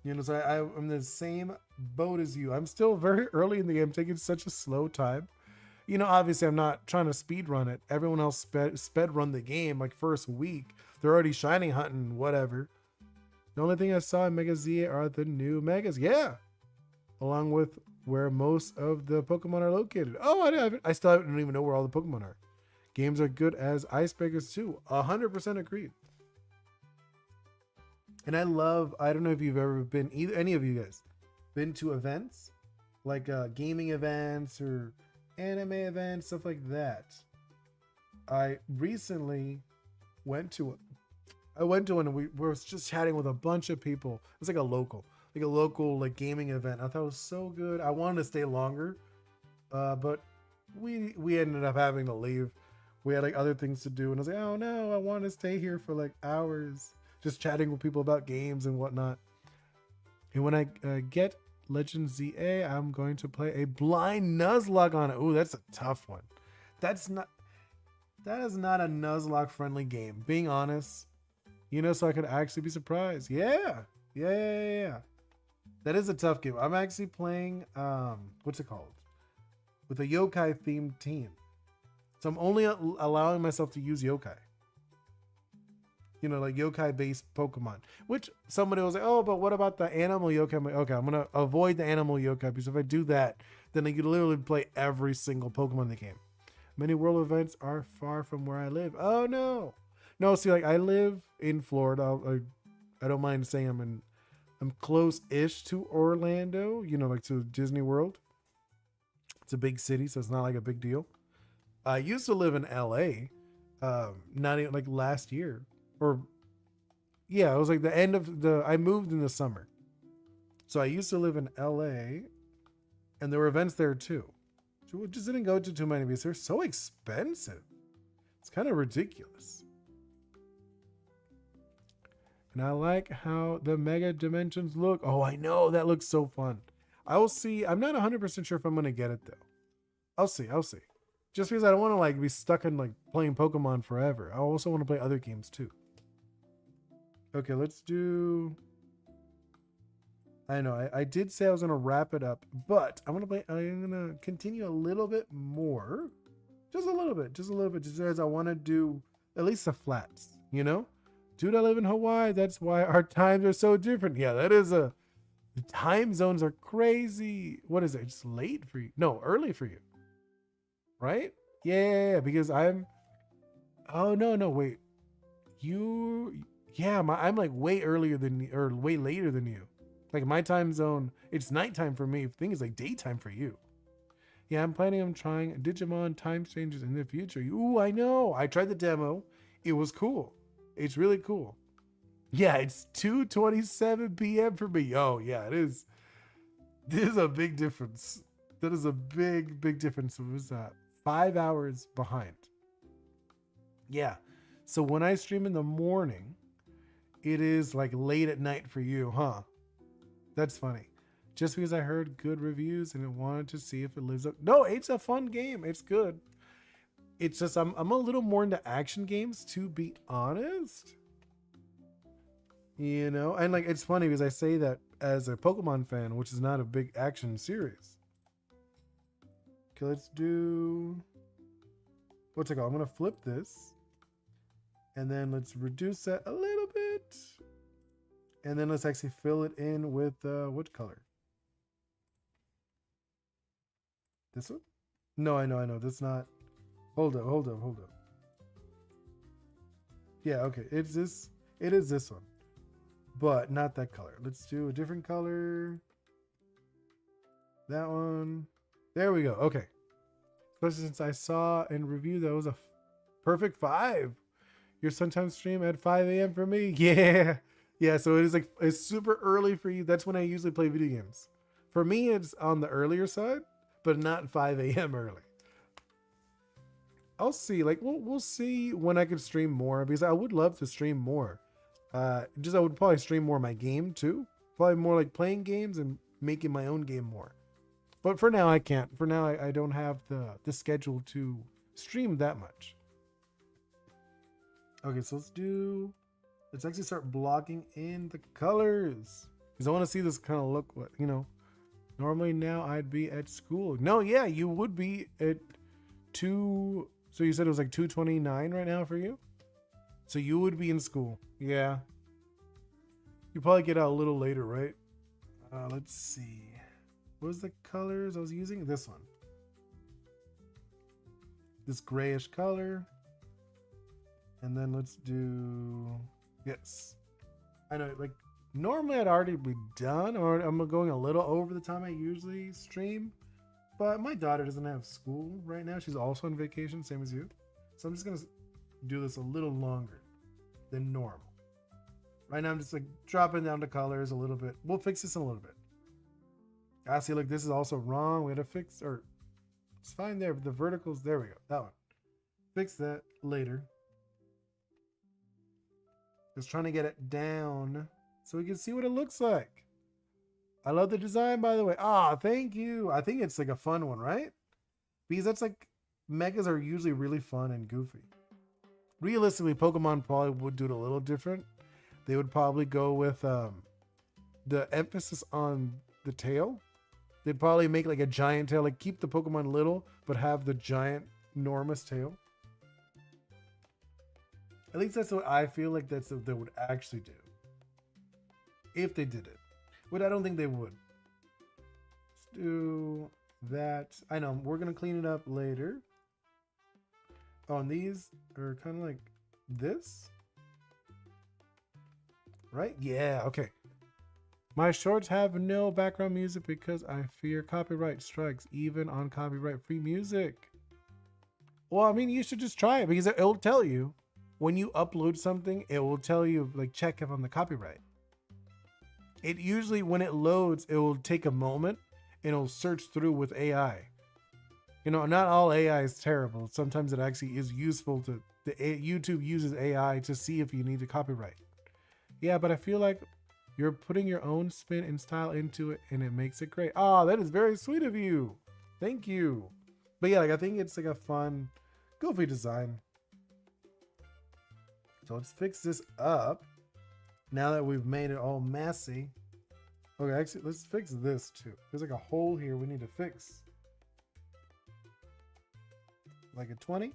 You know, so I'm in the same boat as you. I'm still very early in the game, taking such a slow time. Obviously I'm not trying to speed run it. Everyone else sped run the game like first week. They're already shiny hunting, whatever. The only thing I saw in Mega Z are the new Megas. Yeah. Along with where most of the Pokemon are located. Oh, I still don't even know where all the Pokemon are. Games are good as icebreakers too. 100% agreed. And I don't know if you've ever been, any of you guys, been to events like gaming events or anime events, stuff like that. I recently went to one. I went to one and we were just chatting with a bunch of people. It's like a local like gaming event. I thought it was so good. I wanted to stay longer, but we ended up having to leave. We had like other things to do, and I was like, oh no, I want to stay here for like hours, just chatting with people about games and whatnot. And when I get Legend ZA, I'm going to play a blind Nuzlocke on it. Ooh, that's a tough one. That is not a Nuzlocke friendly game, being honest. So I could actually be surprised. Yeah. That is a tough game. I'm actually playing, what's it called? With a yokai themed team. So I'm only allowing myself to use yokai. Like yokai based Pokemon. Which somebody was like, oh, but what about the animal yokai? I'm like, okay, I'm going to avoid the animal yokai because if I do that, then I could literally play every single Pokemon in the game. Many world events are far from where I live. Oh, no. No, see, like I live in Florida. I don't mind saying I'm close-ish to Orlando, like to Disney World. It's a big city, so it's not like a big deal. I used to live in LA, not even like last year, or yeah, it was like the end of I moved in the summer. So I used to live in LA and there were events there too. So we just didn't go to too many because they're so expensive. It's kind of ridiculous. And I like how the Mega Dimensions look. Oh, I know. That looks so fun. I will see. I'm not 100% sure if I'm going to get it, though. I'll see. Just because I don't want to like be stuck in like playing Pokemon forever. I also want to play other games, too. Okay, let's do... I know. I did say I was going to wrap it up, but I'm going to continue a little bit more. Just a little bit. Just as I want to do at least the flats, Dude, I live in Hawaii. That's why our times are so different. Yeah, the time zones are crazy. What is it? It's late for you. No, early for you. Right? Yeah, because I'm... Oh, no, wait. I'm like way earlier than you, or way later than you. Like my time zone, it's nighttime for me. The thing is like daytime for you. Yeah, I'm planning on trying Digimon time changes in the future. Ooh, I know. I tried the demo. It was cool. It's really cool. Yeah, it's 2:27 p.m. for me. Oh, yeah, it is. This is a big difference. That is a big difference. It was 5 hours behind. Yeah. So when I stream in the morning, it is like late at night for you, huh? That's funny. Just because I heard good reviews and I wanted to see if it lives up. No, it's a fun game. It's good. It's just I'm a little more into action games, to be honest. And like it's funny because I say that as a Pokemon fan, which is not a big action series. Okay, let's do... What's it called? I'm going to flip this. And then let's reduce that a little bit. And then let's actually fill it in with what color? This one? No, I know. That's not... Hold up. Yeah, okay. It is this one. But not that color. Let's do a different color. That one. There we go. Okay. Especially since I saw and reviewed that was a perfect 5. Your sometimes stream at 5 a.m. for me. Yeah. Yeah, so it is like it's super early for you. That's when I usually play video games. For me, it's on the earlier side, but not 5 a.m. early. I'll see. Like we'll see when I can stream more because I would love to stream more. I would probably stream more of my game too. Probably more like playing games and making my own game more. But for now I can't. For now I don't have the schedule to stream that much. Okay, so let's actually start blocking in the colors. Because I want to see this kind of look, normally now I'd be at school. No, yeah, you would be at So you said it was like 2:29 right now for you? So you would be in school. Yeah. You probably get out a little later, right? Let's see. What was the colors I was using? This one. This grayish color. And then let's do, yes. I know, like, normally I'd already be done, or I'm going a little over the time I usually stream. But my daughter doesn't have school right now. She's also on vacation, same as you. So I'm just gonna do this a little longer than normal. Right now I'm just like dropping down the colors a little bit. We'll fix this in a little bit. I see, like, this is also wrong. We had to fix, or it's fine there, but the verticals, there we go, that one. Fix that later. Just trying to get it down so we can see what it looks like. I love the design, by the way. Ah, thank you. I think it's like a fun one, right? Because that's like, megas are usually really fun and goofy. Realistically, Pokemon probably would do it a little different. They would probably go with the emphasis on the tail. They'd probably make like a giant tail, like keep the Pokemon little, but have the giant, enormous tail. At least that's what I feel like that's what they would actually do. If they did it. But I don't think they would. Let's do that. I know, we're going to clean it up later. Oh, and these are kind of like this. Right? Yeah, okay. My shorts have no background music because I fear copyright strikes, even on copyright-free music. Well, I mean, you should just try it because it'll tell you. When you upload something, it will tell you, like, check if on the copyright. It usually, when it loads, it will take a moment and it'll search through with AI. You know, not all AI is terrible. Sometimes it actually is useful to, YouTube uses AI to see if you need to copyright. Yeah, but I feel like you're putting your own spin and style into it and it makes it great. Oh, that is very sweet of you. Thank you. But yeah, like, I think it's like a fun, goofy design. So let's fix this up. Now that we've made it all messy. Okay, actually, let's fix this too. There's like a hole here we need to fix. Like a 20.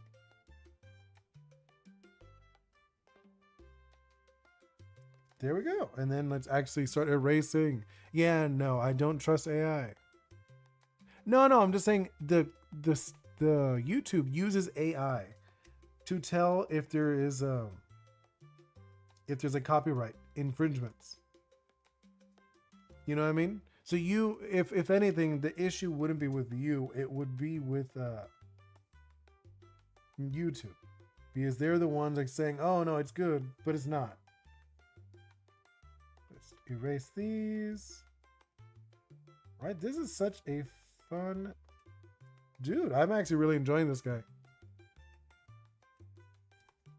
There we go. And then let's actually start erasing. Yeah, no, I don't trust AI. No, I'm just saying the YouTube uses AI to tell if there is if there's a copyright infringements. You know what I mean? So you, if anything, the issue wouldn't be with you, it would be with YouTube, because they're the ones like saying, oh no, it's good, but it's not. Let's erase these. All right, this is such a fun dude. I'm actually really enjoying this guy.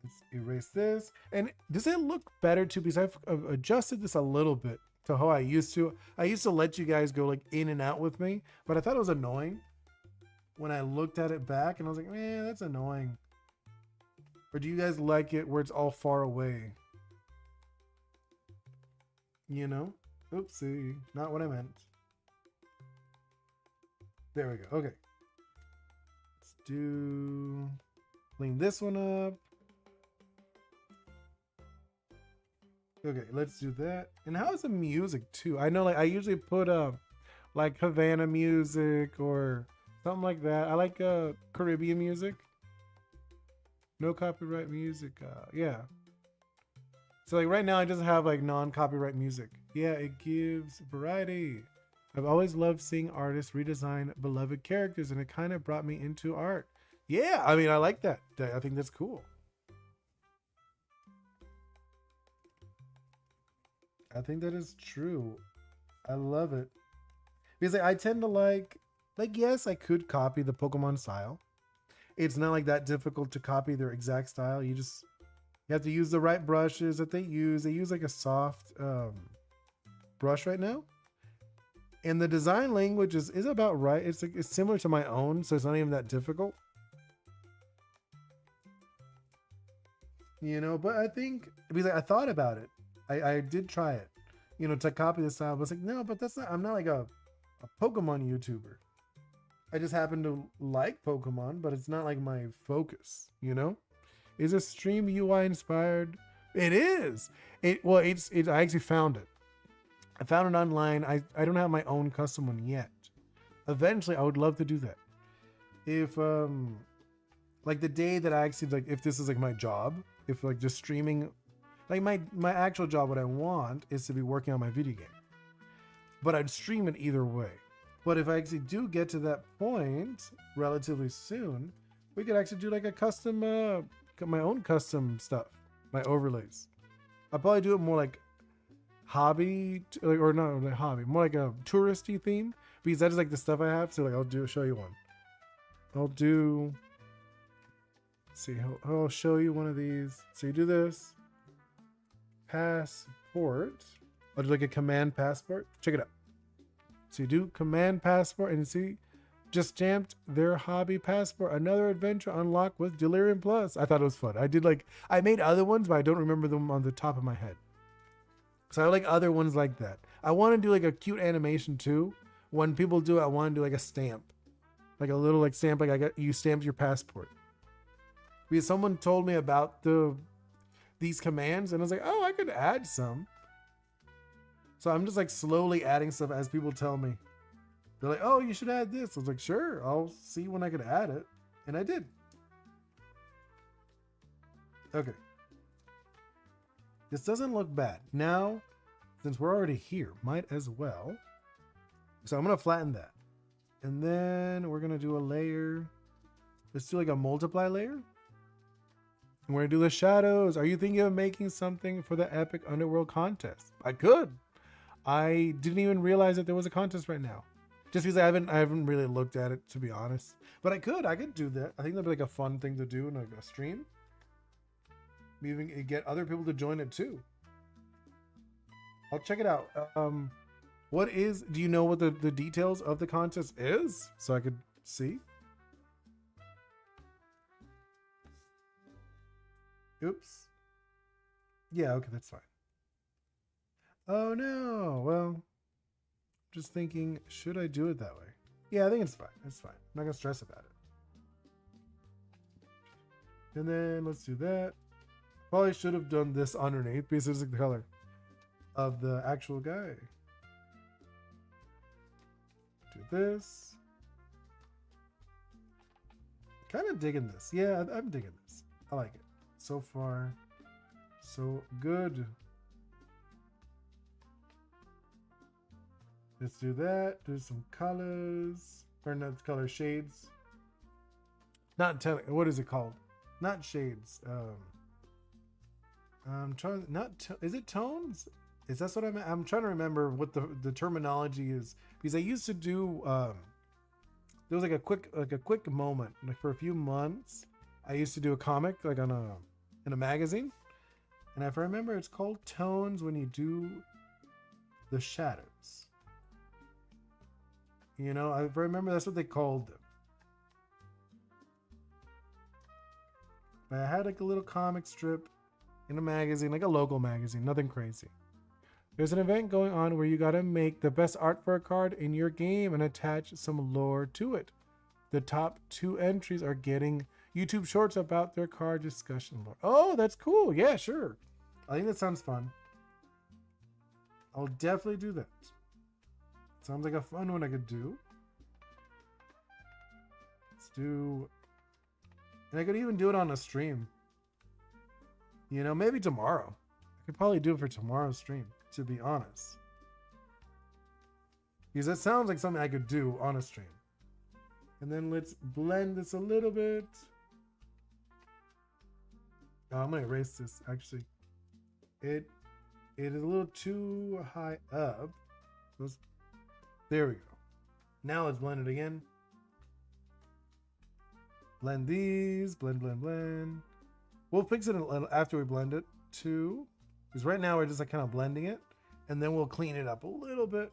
Let's erase this. And does it look better too? Because I've adjusted this a little bit to how I used to. I used to let you guys go like in and out with me, but I thought it was annoying when I looked at it back and I was like, man, that's annoying. Or do you guys like it where it's all far away? You know? Oopsie, not what I meant. There we go. Okay. Let's clean this one up. Okay, let's do that. And how's the music too? I know, like, I usually put like Havana music or something like that. I like Caribbean music. No copyright music. Yeah. So like right now I just have like non-copyright music. Yeah, it gives variety. I've always loved seeing artists redesign beloved characters, and it kind of brought me into art. Yeah, I mean, I like that. I think that's cool. I think that is true. I love it. Because I tend to like, yes, I could copy the Pokemon style. It's not like that difficult to copy their exact style. You have to use the right brushes that they use. They use like a soft brush right now. And the design language is about right. It's similar to my own, so it's not even that difficult. You know, but I think, because I thought about it. I did try it, you know, to copy the style, but it's like, no, but that's not, I'm not like a Pokemon YouTuber. I just happen to like Pokemon, but it's not like my focus, you know? Is a stream UI inspired? It is. It's I actually found it. I found it online. I don't have my own custom one yet. Eventually I would love to do that. If like the day that I actually like if this is like my job, if like just streaming like my actual job, what I want is to be working on my video game. But I'd stream it either way. But if I actually do get to that point relatively soon, we could actually do like a custom, my own custom stuff, my overlays. I'll probably do it more like hobby, or not like hobby, more like a touristy theme, because that is like the stuff I have. So like show you one. Let's see, I'll show you one of these. So you do this, passport. I'll do like a command passport. Check it out. So you do command passport and see, just stamped their hobby passport. Another adventure unlocked with Delirium Plus. I thought it was fun. I made other ones, but I don't remember them on the top of my head. So I like other ones like that. I want to do like a cute animation too. When people do it, I want to do like a stamp. Like a little like stamp, like you stamped your passport. Because someone told me about these commands and I was like, oh, I could add some. So I'm just like slowly adding stuff as people tell me. They're like, oh, you should add this. I was like, sure, I'll see when I could add it. And I did. Okay. This doesn't look bad. Now, since we're already here, might as well. So I'm going to flatten that. And then we're going to do a layer. Let's do like a multiply layer. And we're going to do the shadows. Are you thinking of making something for the Epic Underworld contest? I could. I didn't even realize that there was a contest right now. Just because I haven't really looked at it, to be honest. But I could do that. I think that'd be like a fun thing to do in like a stream. Even get other people to join it too. I'll check it out. Do you know what the details of the contest is? So I could see. Oops. Yeah, okay, that's fine. Oh no, well, just thinking, should I do it that way? Yeah, I think it's fine. It's fine. I'm not gonna stress about it. And then let's do that. Probably should have done this underneath because it's the color of the actual guy. Do this. Kind of digging this. Yeah, I'm digging this. I like it. So far, so good. Let's do that. Do some colors. Or not color shades. Not what is it called? Not shades. I'm trying. Is it tones? Is that what I'm trying to remember what the terminology is, because I used to do. There was like a quick moment, like for a few months. I used to do a comic like in a magazine, and if I remember, it's called tones when you do the shadows. You know, I remember that's what they called them. But I had like a little comic strip in a magazine, like a local magazine, nothing crazy. There's an event going on where you gotta make the best art for a card in your game and attach some lore to it. The top 2 entries are getting YouTube shorts about their card discussion lore. Oh, that's cool. Yeah, sure. I think that sounds fun. I'll definitely do that. Sounds like a fun one I could do. Let's do... And I could even do it on a stream. You know, maybe tomorrow. I could probably do it for tomorrow's stream, to be honest. Because that sounds like something I could do on a stream. And then let's blend this a little bit. Oh, I'm going to erase this, actually. It is a little too high up. There we go. Now let's blend it again. Blend these. Blend, blend, blend. We'll fix it after we blend it too. Because right now we're just like kind of blending it. And then we'll clean it up a little bit.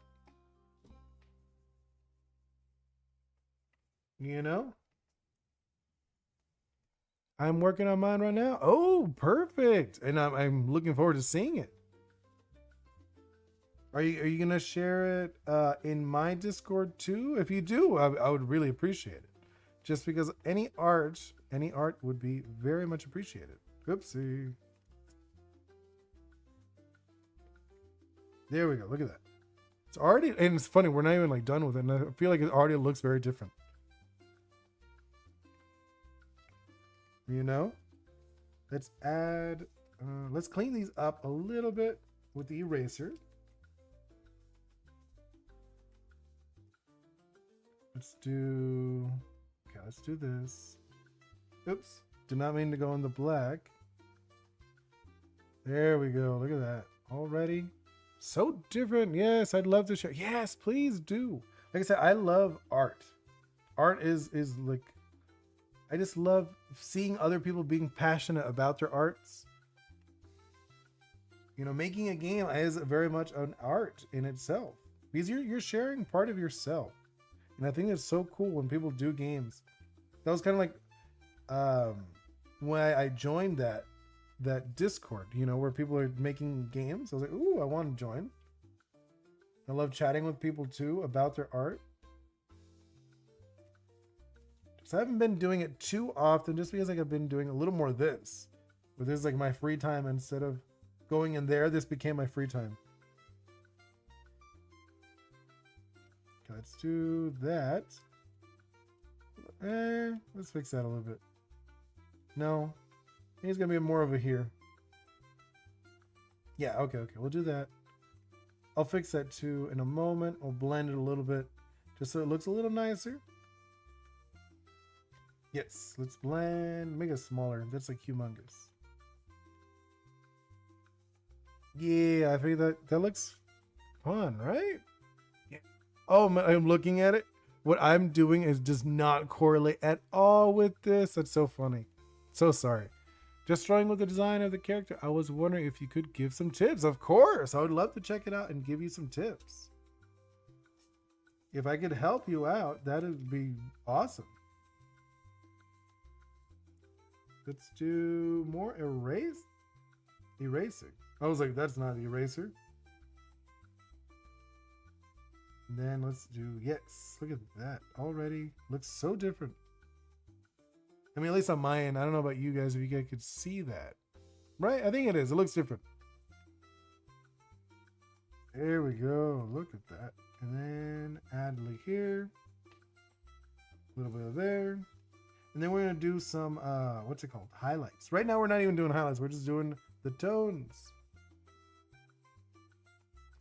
You know? I'm working on mine right now. Oh, perfect. And I'm looking forward to seeing it. Are you gonna share it in my Discord too? If you do, I would really appreciate it. Just because any art would be very much appreciated. Oopsie. There we go. Look at that. It's already, and it's funny. We're not even like done with it. And I feel like it already looks very different. You know, let's add. Let's clean these up a little bit with the eraser. Let's do. Okay, let's do this. Oops. Did not mean to go in the black. There we go. Look at that. Already. So different. Yes, I'd love to share. Yes, please do. Like I said, I love art. Art is like, I just love seeing other people being passionate about their arts. You know, making a game is very much an art in itself because you're sharing part of yourself. And I think it's so cool when people do games. That was kind of like when I joined that Discord, you know, where people are making games. I was like, ooh, I want to join. I love chatting with people too about their art. So I haven't been doing it too often just because like I've been doing a little more of this. But this is like my free time instead of going in there. This became my free time. Okay, let's do that. Let's fix that a little bit. No. He's gonna be more of a here. Yeah, okay, we'll do that. I'll fix that too in a moment. I'll blend it a little bit just so it looks a little nicer. Yes, let's blend, make it smaller. That's like humongous. Yeah, I think that looks fun, right? Yeah. Oh, I'm looking at it. What I'm doing does not correlate at all with this. That's so funny. So sorry. Just struggling with the design of the character. I was wondering if you could give some tips. Of course, I would love to check it out and give you some tips. If I could help you out, that would be awesome. Let's do more erasing. I was like, that's not the eraser. And then let's do, yes, look at that. Already looks so different. I mean, at least on my end, I don't know about you guys, if you guys could see that. Right? I think it is. It looks different. There we go. Look at that. And then add like here. A little bit of there. And then we're going to do some, what's it called? Highlights. Right now, we're not even doing highlights. We're just doing the tones.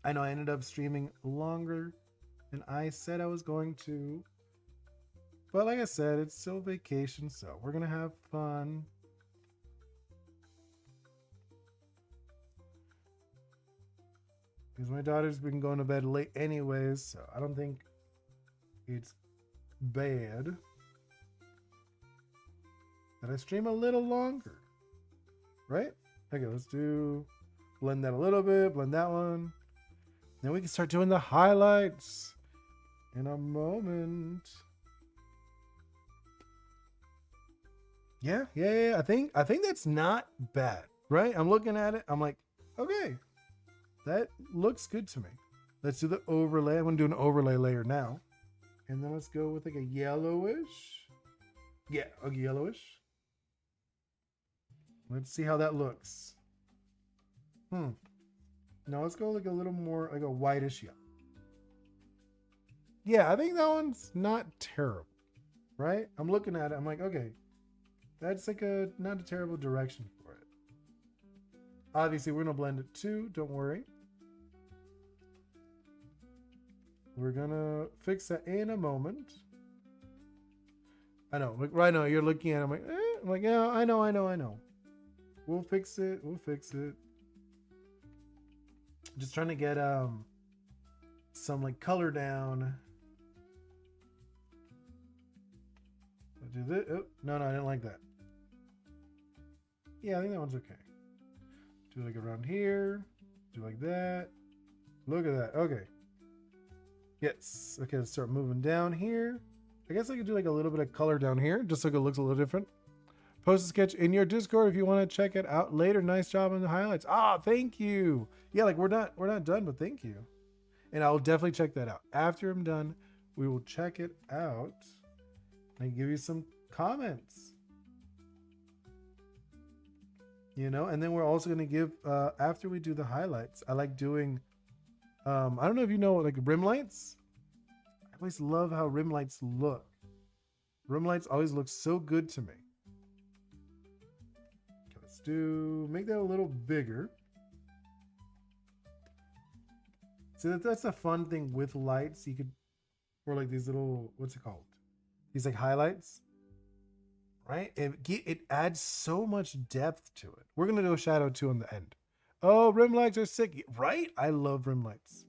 I know I ended up streaming longer than I said I was going to. But like I said, it's still vacation, so we're going to have fun. Because my daughter's been going to bed late anyways, so I don't think it's bad that I stream a little longer. Right? Okay, let's blend that a little bit, blend that one. Then we can start doing the highlights in a moment. Yeah. I think that's not bad, right? I'm looking at it. I'm like, okay, that looks good to me. Let's do the overlay. I'm gonna do an overlay layer now, and then let's go with like a yellowish. Yeah, a yellowish. Let's see how that looks. Now let's go like a little more like a whitish yellow. Yeah, I think that one's not terrible, right? I'm looking at it. I'm like, okay, that's like not a terrible direction for it. Obviously, we're gonna blend it too. Don't worry. We're gonna fix that in a moment. I know, like right now you're looking at it. I'm like, yeah, I know. We'll fix it. Just trying to get some like color down. I'll do this. Oh, no, I didn't like that. Yeah, I think that one's okay. Do like around here. Do like that. Look at that. Okay. Yes. Okay, let's start moving down here. I guess I could do like a little bit of color down here, just so it looks a little different. Post a sketch in your Discord if you want to check it out later. Nice job on the highlights. Ah, thank you. Yeah, like we're not done, but thank you. And I'll definitely check that out. After I'm done, we will check it out and give you some comments. You know, and then we're also going to give, after we do the highlights, I like doing, I don't know if you know, like rim lights. I always love how rim lights look. Rim lights always look so good to me. Okay, let's make that a little bigger. So that's a fun thing with lights. You could, or like these little, what's it called? These like highlights, right? It adds so much depth to it. We're gonna do a shadow too on the end. Oh, rim lights are sick, right? I love rim lights.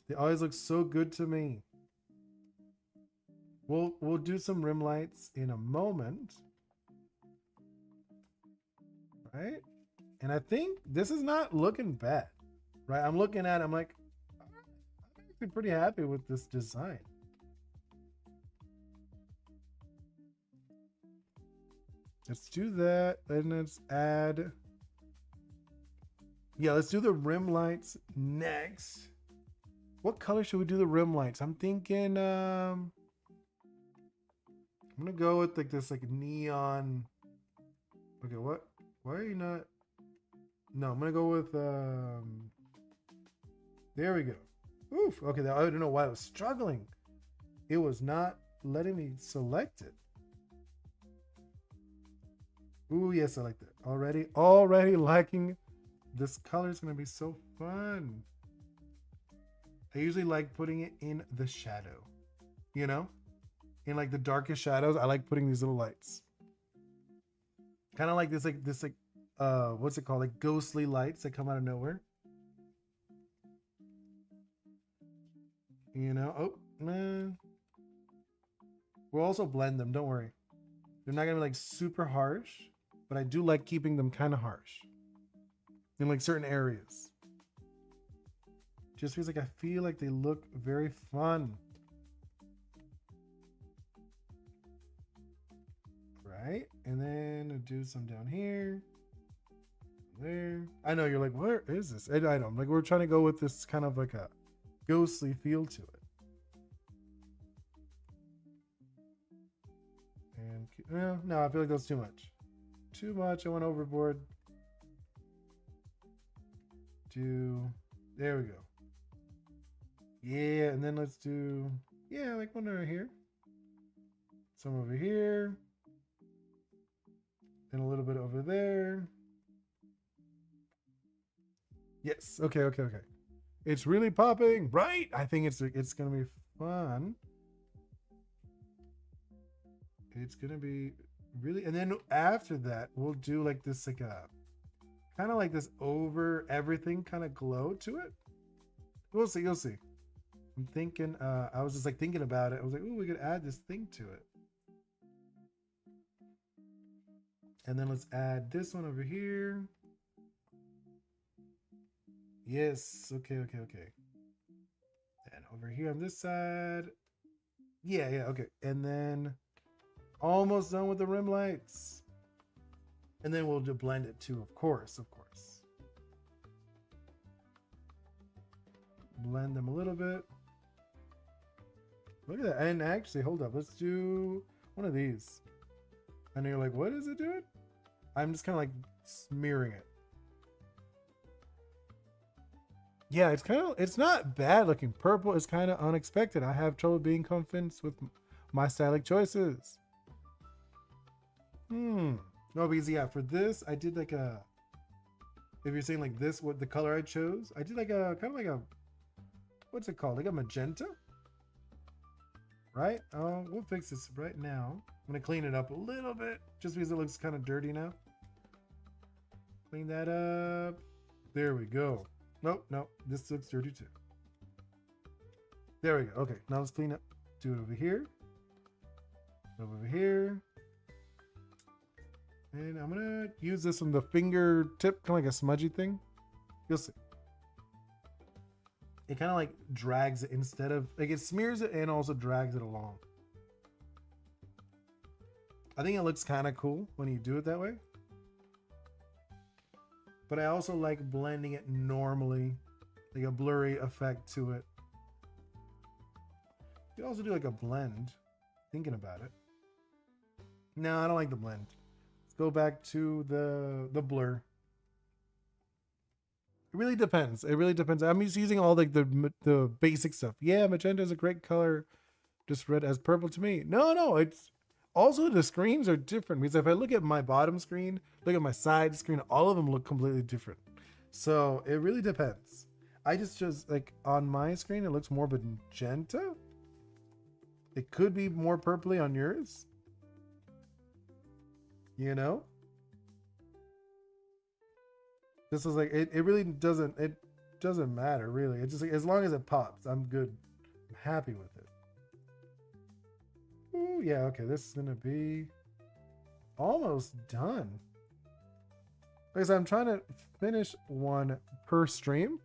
They always look so good to me. We'll do some rim lights in a moment, right? And I think this is not looking bad, right? I'm looking at it, I'm like, I'm actually pretty happy with this design. Let's do that, and let's add. Yeah, let's do the rim lights next. What color should we do the rim lights? I'm thinking, I'm gonna go with like this like neon. Okay, what? Why are you not? No, I'm gonna go with there we go. Oof. Okay, I don't know why I was struggling. It was not letting me select it. Ooh, yes, I like that. Already liking this color. Is gonna be so fun. I usually like putting it in the shadow, you know? In like the darkest shadows, I like putting these little lights. Kind of like this what's it called? Like ghostly lights that come out of nowhere. You know? Oh, man. We'll also blend them, don't worry. They're not gonna be like super harsh, but I do like keeping them kind of harsh in like certain areas. Just feels like I feel like they look very fun. Right? And then I'll do some down here. There. I know you're like, where is this? I know. Like we're trying to go with this kind of like a ghostly feel to it. And no, I feel like that's too much. Too much. I went overboard. There we go. Yeah, and then let's do, yeah, like one right here. Some over here. And a little bit over there. Yes. Okay. It's really popping, right? I think it's gonna be fun. It's gonna be really, and then after that, we'll do like this, like a kind of like this over everything kind of glow to it. We'll see. You'll see. I'm thinking. I was just like thinking about it. I was like, oh, we could add this thing to it. And then let's add this one over here. Yes. Okay. And over here on this side. Yeah. Okay. And then almost done with the rim lights. And then we'll blend it too, of course. Blend them a little bit. Look at that. And actually, hold up. Let's do one of these. And you're like, what is it doing? I'm just kind of like smearing it. Yeah, it's not bad looking. Purple is kind of unexpected. I have trouble being confident with my stylic choices. No, because yeah, for this, I did like a, if you're saying like this, what the color I chose, I did like a, kind of like a, what's it called? Like a magenta? Right? We'll fix this right now. I'm gonna clean it up a little bit, just because it looks kind of dirty now. Clean that up. There we go. Nope, this looks dirty too. There we go. Okay, now let's clean up. Do it over here. Over here. And I'm gonna use this on the fingertip, kind of like a smudgy thing. You'll see. It kind of like drags it instead of, like it smears it and also drags it along. I think it looks kind of cool when you do it that way. But I also like blending it normally, like a blurry effect to it. You could also do like a blend. Thinking about it. No, I don't like the blend. Let's go back to the blur. It really depends. It really depends. I'm just using all like the basic stuff. Yeah, magenta is a great color. Just red as purple to me. No, it's also the screens are different because if I look at my bottom screen, look at my side screen, all of them look completely different. So it really depends. I just like on my screen, it looks more magenta. It could be more purpley on yours. You know? This is like it really doesn't matter really. It's just like as long as it pops, I'm good. I'm happy with it. Ooh, yeah, okay, this is gonna be almost done. Because I'm trying to finish one per stream.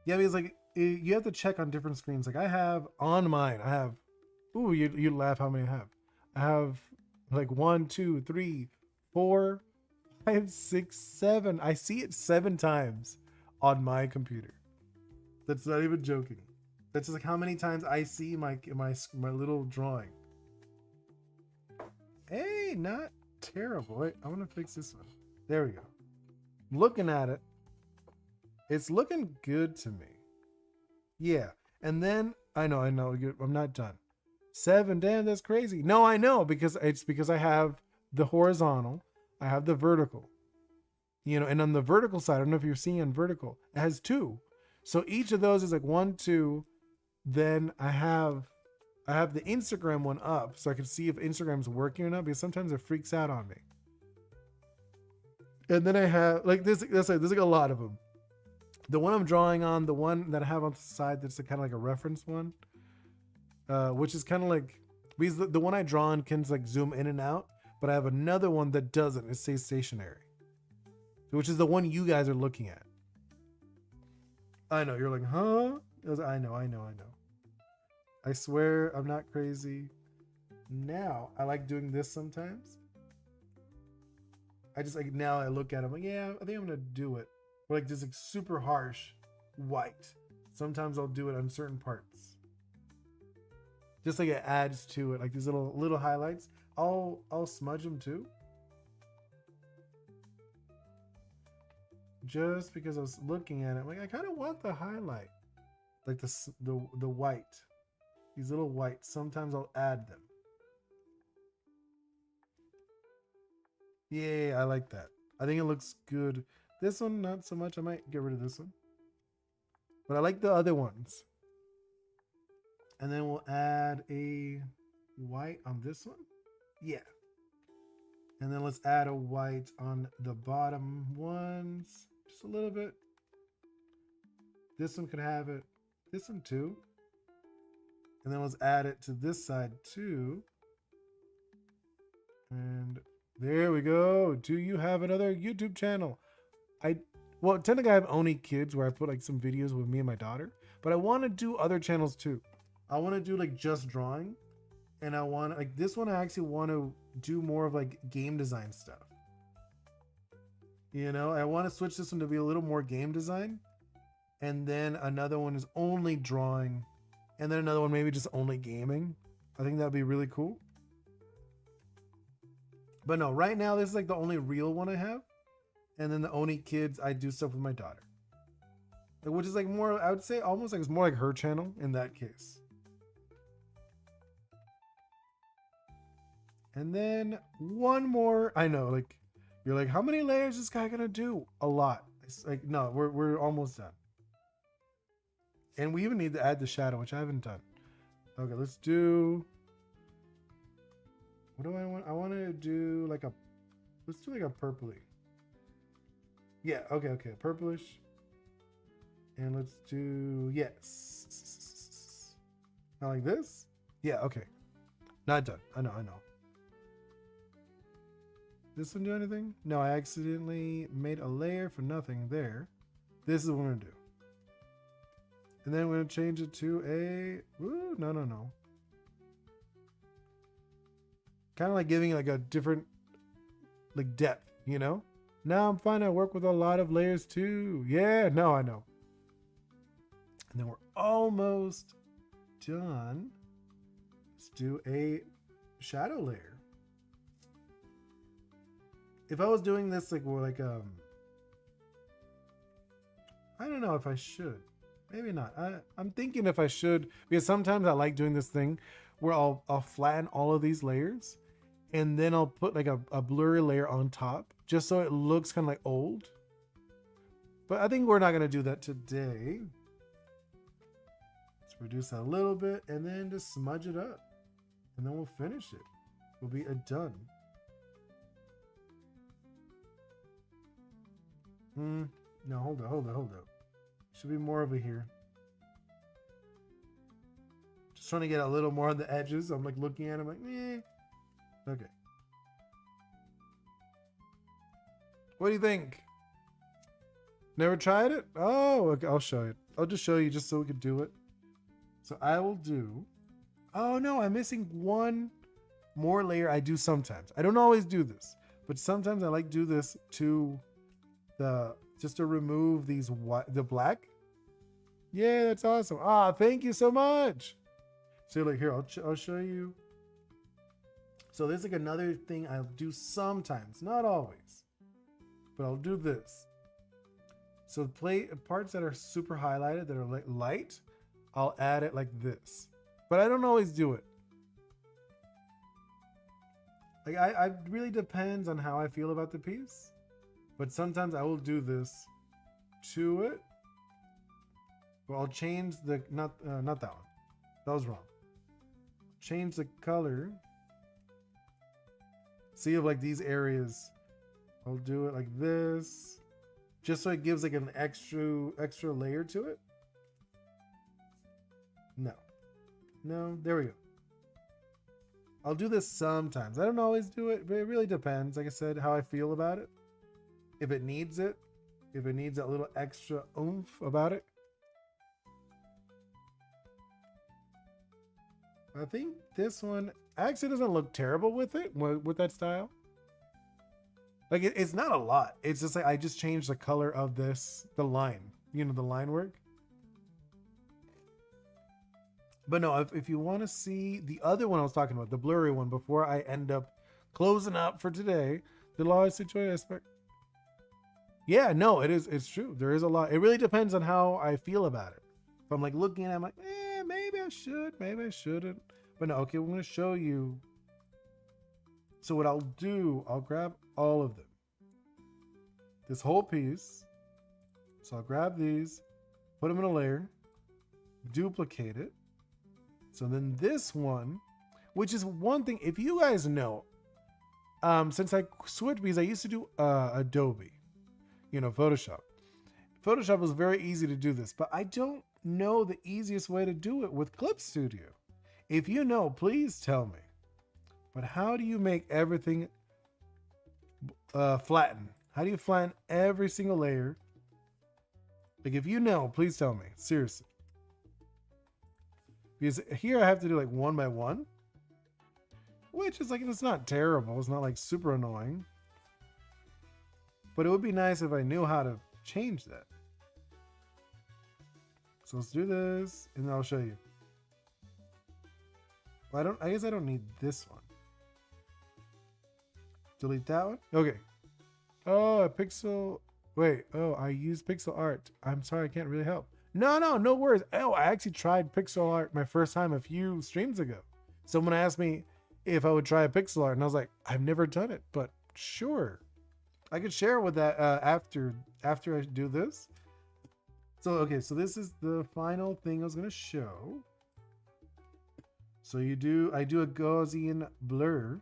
Yeah, because like you have to check on different screens. Like I have on mine, I have ooh, you laugh how many I have. I have like 1, 2, 3, 4, 5, 6, 7. I see it 7 times on my computer. That's not even joking. That's just like how many times I see my little drawing. Hey, not terrible. Wait, I want to fix this one. There we go. Looking at it, it's looking good to me. Yeah, and then I know. I'm not done. 7, damn, that's crazy. No, I know because I have the horizontal, I have the vertical. You know, and on the vertical side, I don't know if you're seeing on vertical, it has 2. So each of those is like 1, 2. Then I have the Instagram one up so I can see if Instagram's working or not because sometimes it freaks out on me. And then I have like this. There's like a lot of them. The one I'm drawing on, the one that I have on the side, that's kind of like a reference one, which is kind of like because the one I draw on can like zoom in and out, but I have another one that doesn't. It stays stationary, which is the one you guys are looking at. I know you're like, huh? I know. I swear I'm not crazy. Now I like doing this sometimes. I just like now I look at it, I'm like, yeah, I think I'm gonna do it. But like just like super harsh white. Sometimes I'll do it on certain parts. Just like it adds to it, like these little highlights. I'll smudge them too. Just because I was looking at it, I'm like I kind of want the highlight, like the white. These little whites. Sometimes I'll add them. Yeah, I like that. I think it looks good. This one, not so much. I might get rid of this one. But I like the other ones. And then we'll add a white on this one. Yeah. And then let's add a white on the bottom ones. Just a little bit. This one could have it. This one too. And then let's add it to this side too. And there we go. Do you have another YouTube channel? Well, technically I have Oni Kids where I put like some videos with me and my daughter, but I want to do other channels too. I want to do like just drawing, and I want like this one I actually want to do more of like game design stuff. You know, I want to switch this one to be a little more game design, and then another one is only drawing, and then another one maybe just only gaming. I think that'd be really cool. But no, right now this is like the only real one I have. And then the Oni Kids, I do stuff with my daughter. Which is like more, I would say almost like it's more like her channel in that case. And then one more, I know, like, you're like, how many layers is this guy gonna do? A lot. It's like, no, we're almost done. And we even need to add the shadow, which I haven't done. Okay, let's do, what do I want? I want to do like let's do like a purpley. Yeah, okay, purplish. And let's do, yes. Not like this? Yeah, okay. Not done. I know. This one do anything? No, I accidentally made a layer for nothing there. This is what we're gonna do. And then we're gonna change it to a, ooh, no. Kind of like giving like a different, like depth, you know? Now I'm fine. I work with a lot of layers too. Yeah, no, I know. And then we're almost done. Let's do a shadow layer. If I was doing this like I don't know if I should. Maybe not. I'm thinking if I should, because sometimes I like doing this thing where I'll flatten all of these layers and then I'll put like a blurry layer on top just so it looks kind of like old. But I think we're not gonna do that today. Let's reduce that a little bit and then just smudge it up. And then we'll finish it. We'll be done. No, hold up. Should be more over here. Just trying to get a little more on the edges. I'm like looking at it, I'm like, eh. Okay. What do you think? Never tried it? Oh, okay, I'll show you. I'll just show you just so we can do it. So I will do. Oh no, I'm missing one more layer. I do sometimes. I don't always do this, but sometimes I like do this to just to remove these the black. Yeah, that's awesome. Ah, thank you so much. So like here, I'll show you. So there's like another thing I'll do sometimes, not always, but I'll do this. So play parts that are super highlighted, that are like light, I'll add it like this. But I don't always do it. Like I really depends on how I feel about the piece. But sometimes I will do this to it. Well, I'll change the not that one. That was wrong. Change the color. See if like these areas. I'll do it like this, just so it gives like an extra layer to it. No, there we go. I'll do this sometimes. I don't always do it, but it really depends. Like I said, how I feel about it. If it needs it, if it needs that little extra oomph about it. I think this one actually doesn't look terrible with it, with that style. Like it's not a lot. It's just like I just changed the color of this, the line, you know, the line work. But no, if you want to see the other one I was talking about, the blurry one, before I end up closing up for today, the large situation aspect. Yeah, no, it's true. There is a lot. It really depends on how I feel about it. If I'm like looking at it, I'm like, maybe I should, maybe I shouldn't. But no, okay, I'm going to show you. So what I'll do, I'll grab all of them. This whole piece. So I'll grab these, put them in a layer, duplicate it. So then this one, which is one thing, if you guys know, since I switched, because I used to do Adobe, you know, Photoshop. Photoshop was very easy to do this, but I don't know the easiest way to do it with Clip Studio. If you know, please tell me. But how do you make everything flatten? How do you flatten every single layer? Like if you know, please tell me, seriously. Because here I have to do like one by one, which is like, it's not terrible. It's not like super annoying, but it would be nice if I knew how to change that. So let's do this and I'll show you. Well, I guess I don't need this one. Delete that one. Okay. Oh, a pixel. Wait. Oh, I use pixel art. I'm sorry. I can't really help. No worries. Oh, I actually tried pixel art my first time a few streams ago. Someone asked me if I would try a pixel art, and I was like, I've never done it, but sure. I could share with that after I do this. So, okay, so this is the final thing I was going to show. So I do a Gaussian blur.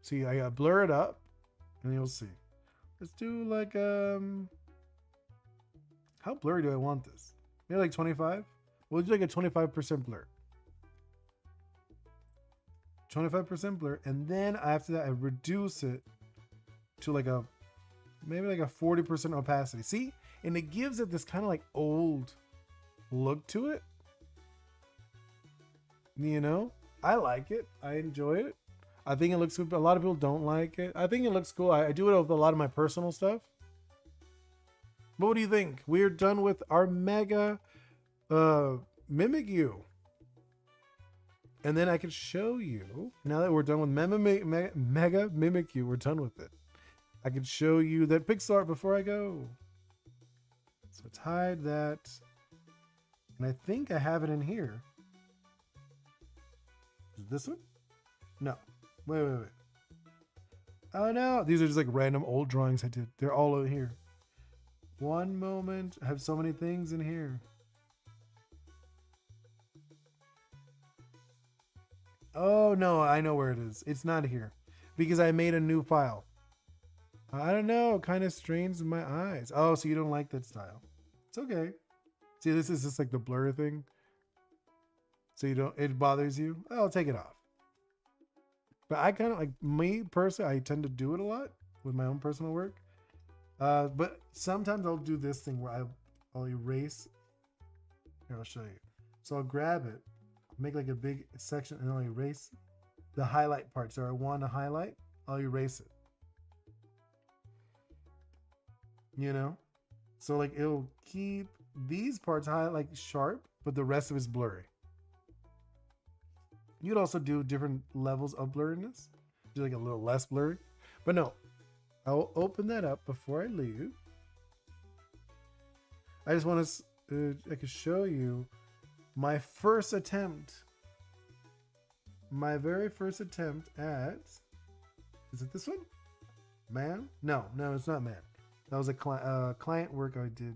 See, I blur it up, and you'll see. Let's do like, how blurry do I want this? Maybe like 25? We'll do like a 25% blur. 25% blur, and then after that I reduce it to like maybe like a 40% opacity. See? And it gives it this kind of like old look to it. You know? I like it. I enjoy it. I think it looks good, but a lot of people don't like it. I think it looks cool. I do it with a lot of my personal stuff. But what do you think? We're done with our Mega Mimic You. And then I can show you, now that we're done with Mega Mimic You, we're done with it. I can show you that pixel art before I go. So let's hide that. And I think I have it in here. Is it this one? No. Wait. Oh no, these are just like random old drawings I did. They're all over here. One moment. I have so many things in here. Oh no, I know where it is. It's not here because I made a new file. I don't know, it kind of strains my eyes. Oh, so you don't like that style. It's okay. See, this is just like the blur thing. So you don't, it bothers you. I'll take it off. But I kind of like, me personally, I tend to do it a lot with my own personal work. But sometimes I'll do this thing where I'll erase. Here, I'll show you. So I'll grab it, make like a big section, and I'll erase the highlight part. So I want to highlight, I'll erase it. You know? So like it'll keep these parts like sharp, but the rest of it's blurry. You'd also do different levels of blurriness. Do like a little less blurry. But no, I'll open that up before I leave. I just want to, I can show you my first attempt. My very first attempt at, is it this one? Man? No, it's not Man. That was a client work I did.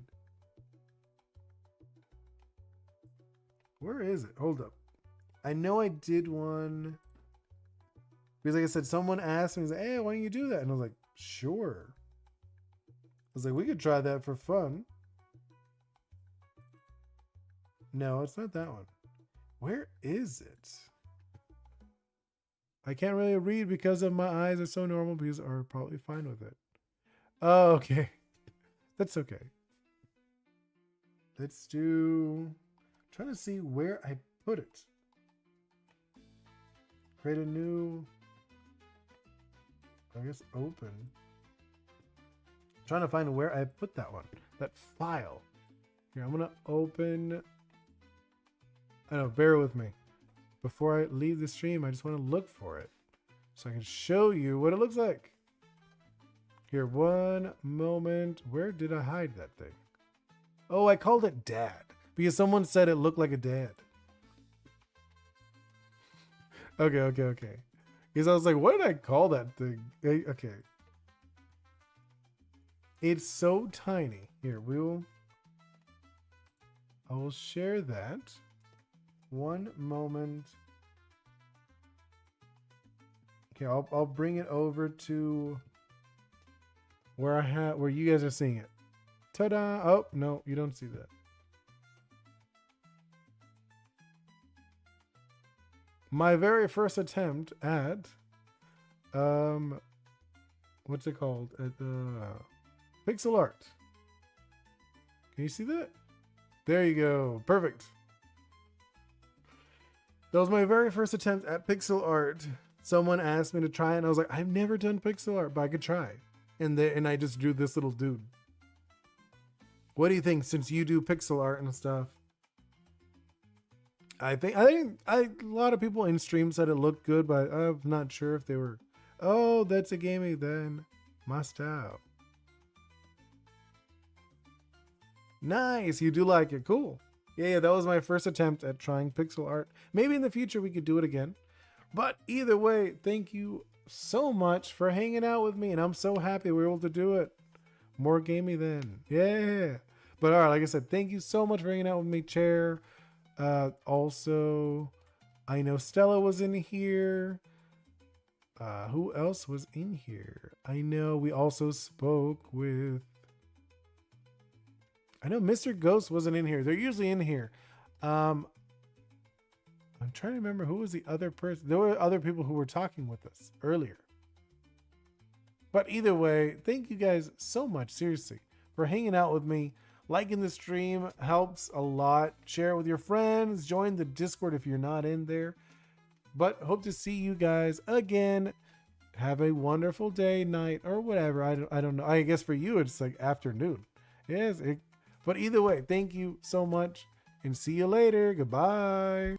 Where is it? Hold up. I know I did one. Because like I said, someone asked me, he's like, hey, why don't you do that? And I was like, sure. I was like, we could try that for fun. No, it's not that one. Where is it? I can't really read because of my eyes are so normal because are probably fine with it. Oh, okay. That's okay. Let's do, I'm trying to see where I put it. Create a new, I guess open. I'm trying to find where I put that one, that file. Here, I'm gonna open, I know, bear with me. Before I leave the stream, I just want to look for it so I can show you what it looks like. Here, one moment. Where did I hide that thing? Oh, I called it Dad because someone said it looked like a dad. Okay. Because I was like, what did I call that thing? Okay. It's so tiny. Here, I will share that. One moment. Okay, I'll bring it over to where you guys are seeing it. Ta-da! Oh, no, you don't see that. My very first attempt at what's it called? At pixel art. Can you see that? There you go. Perfect. That was my very first attempt at pixel art. Someone asked me to try it, and I was like, I've never done pixel art, but I could try. And I just drew this little dude. What do you think, since you do pixel art and stuff? I think a lot of people in stream said it looked good, but I'm not sure if they were. Oh, that's a gaming then. My style. Nice, you do like it. Cool. Yeah, that was my first attempt at trying pixel art. Maybe in the future we could do it again. But either way, thank you so much for hanging out with me, and I'm so happy we were able to do it. More gamey then. Yeah. But all right, like I said, thank you so much for hanging out with me, Chair. Also, I know Stella was in here. Who else was in here? I know we also spoke with, I know Mr. Ghost wasn't in here. They're usually in here. I'm trying to remember who was the other person. There were other people who were talking with us earlier. But either way, thank you guys so much, seriously, for hanging out with me. Liking the stream helps a lot. Share it with your friends. Join the Discord if you're not in there. But hope to see you guys again. Have a wonderful day, night, or whatever. I don't know. I guess for you, it's like afternoon. Yes. But either way, thank you so much. and see you later. Goodbye.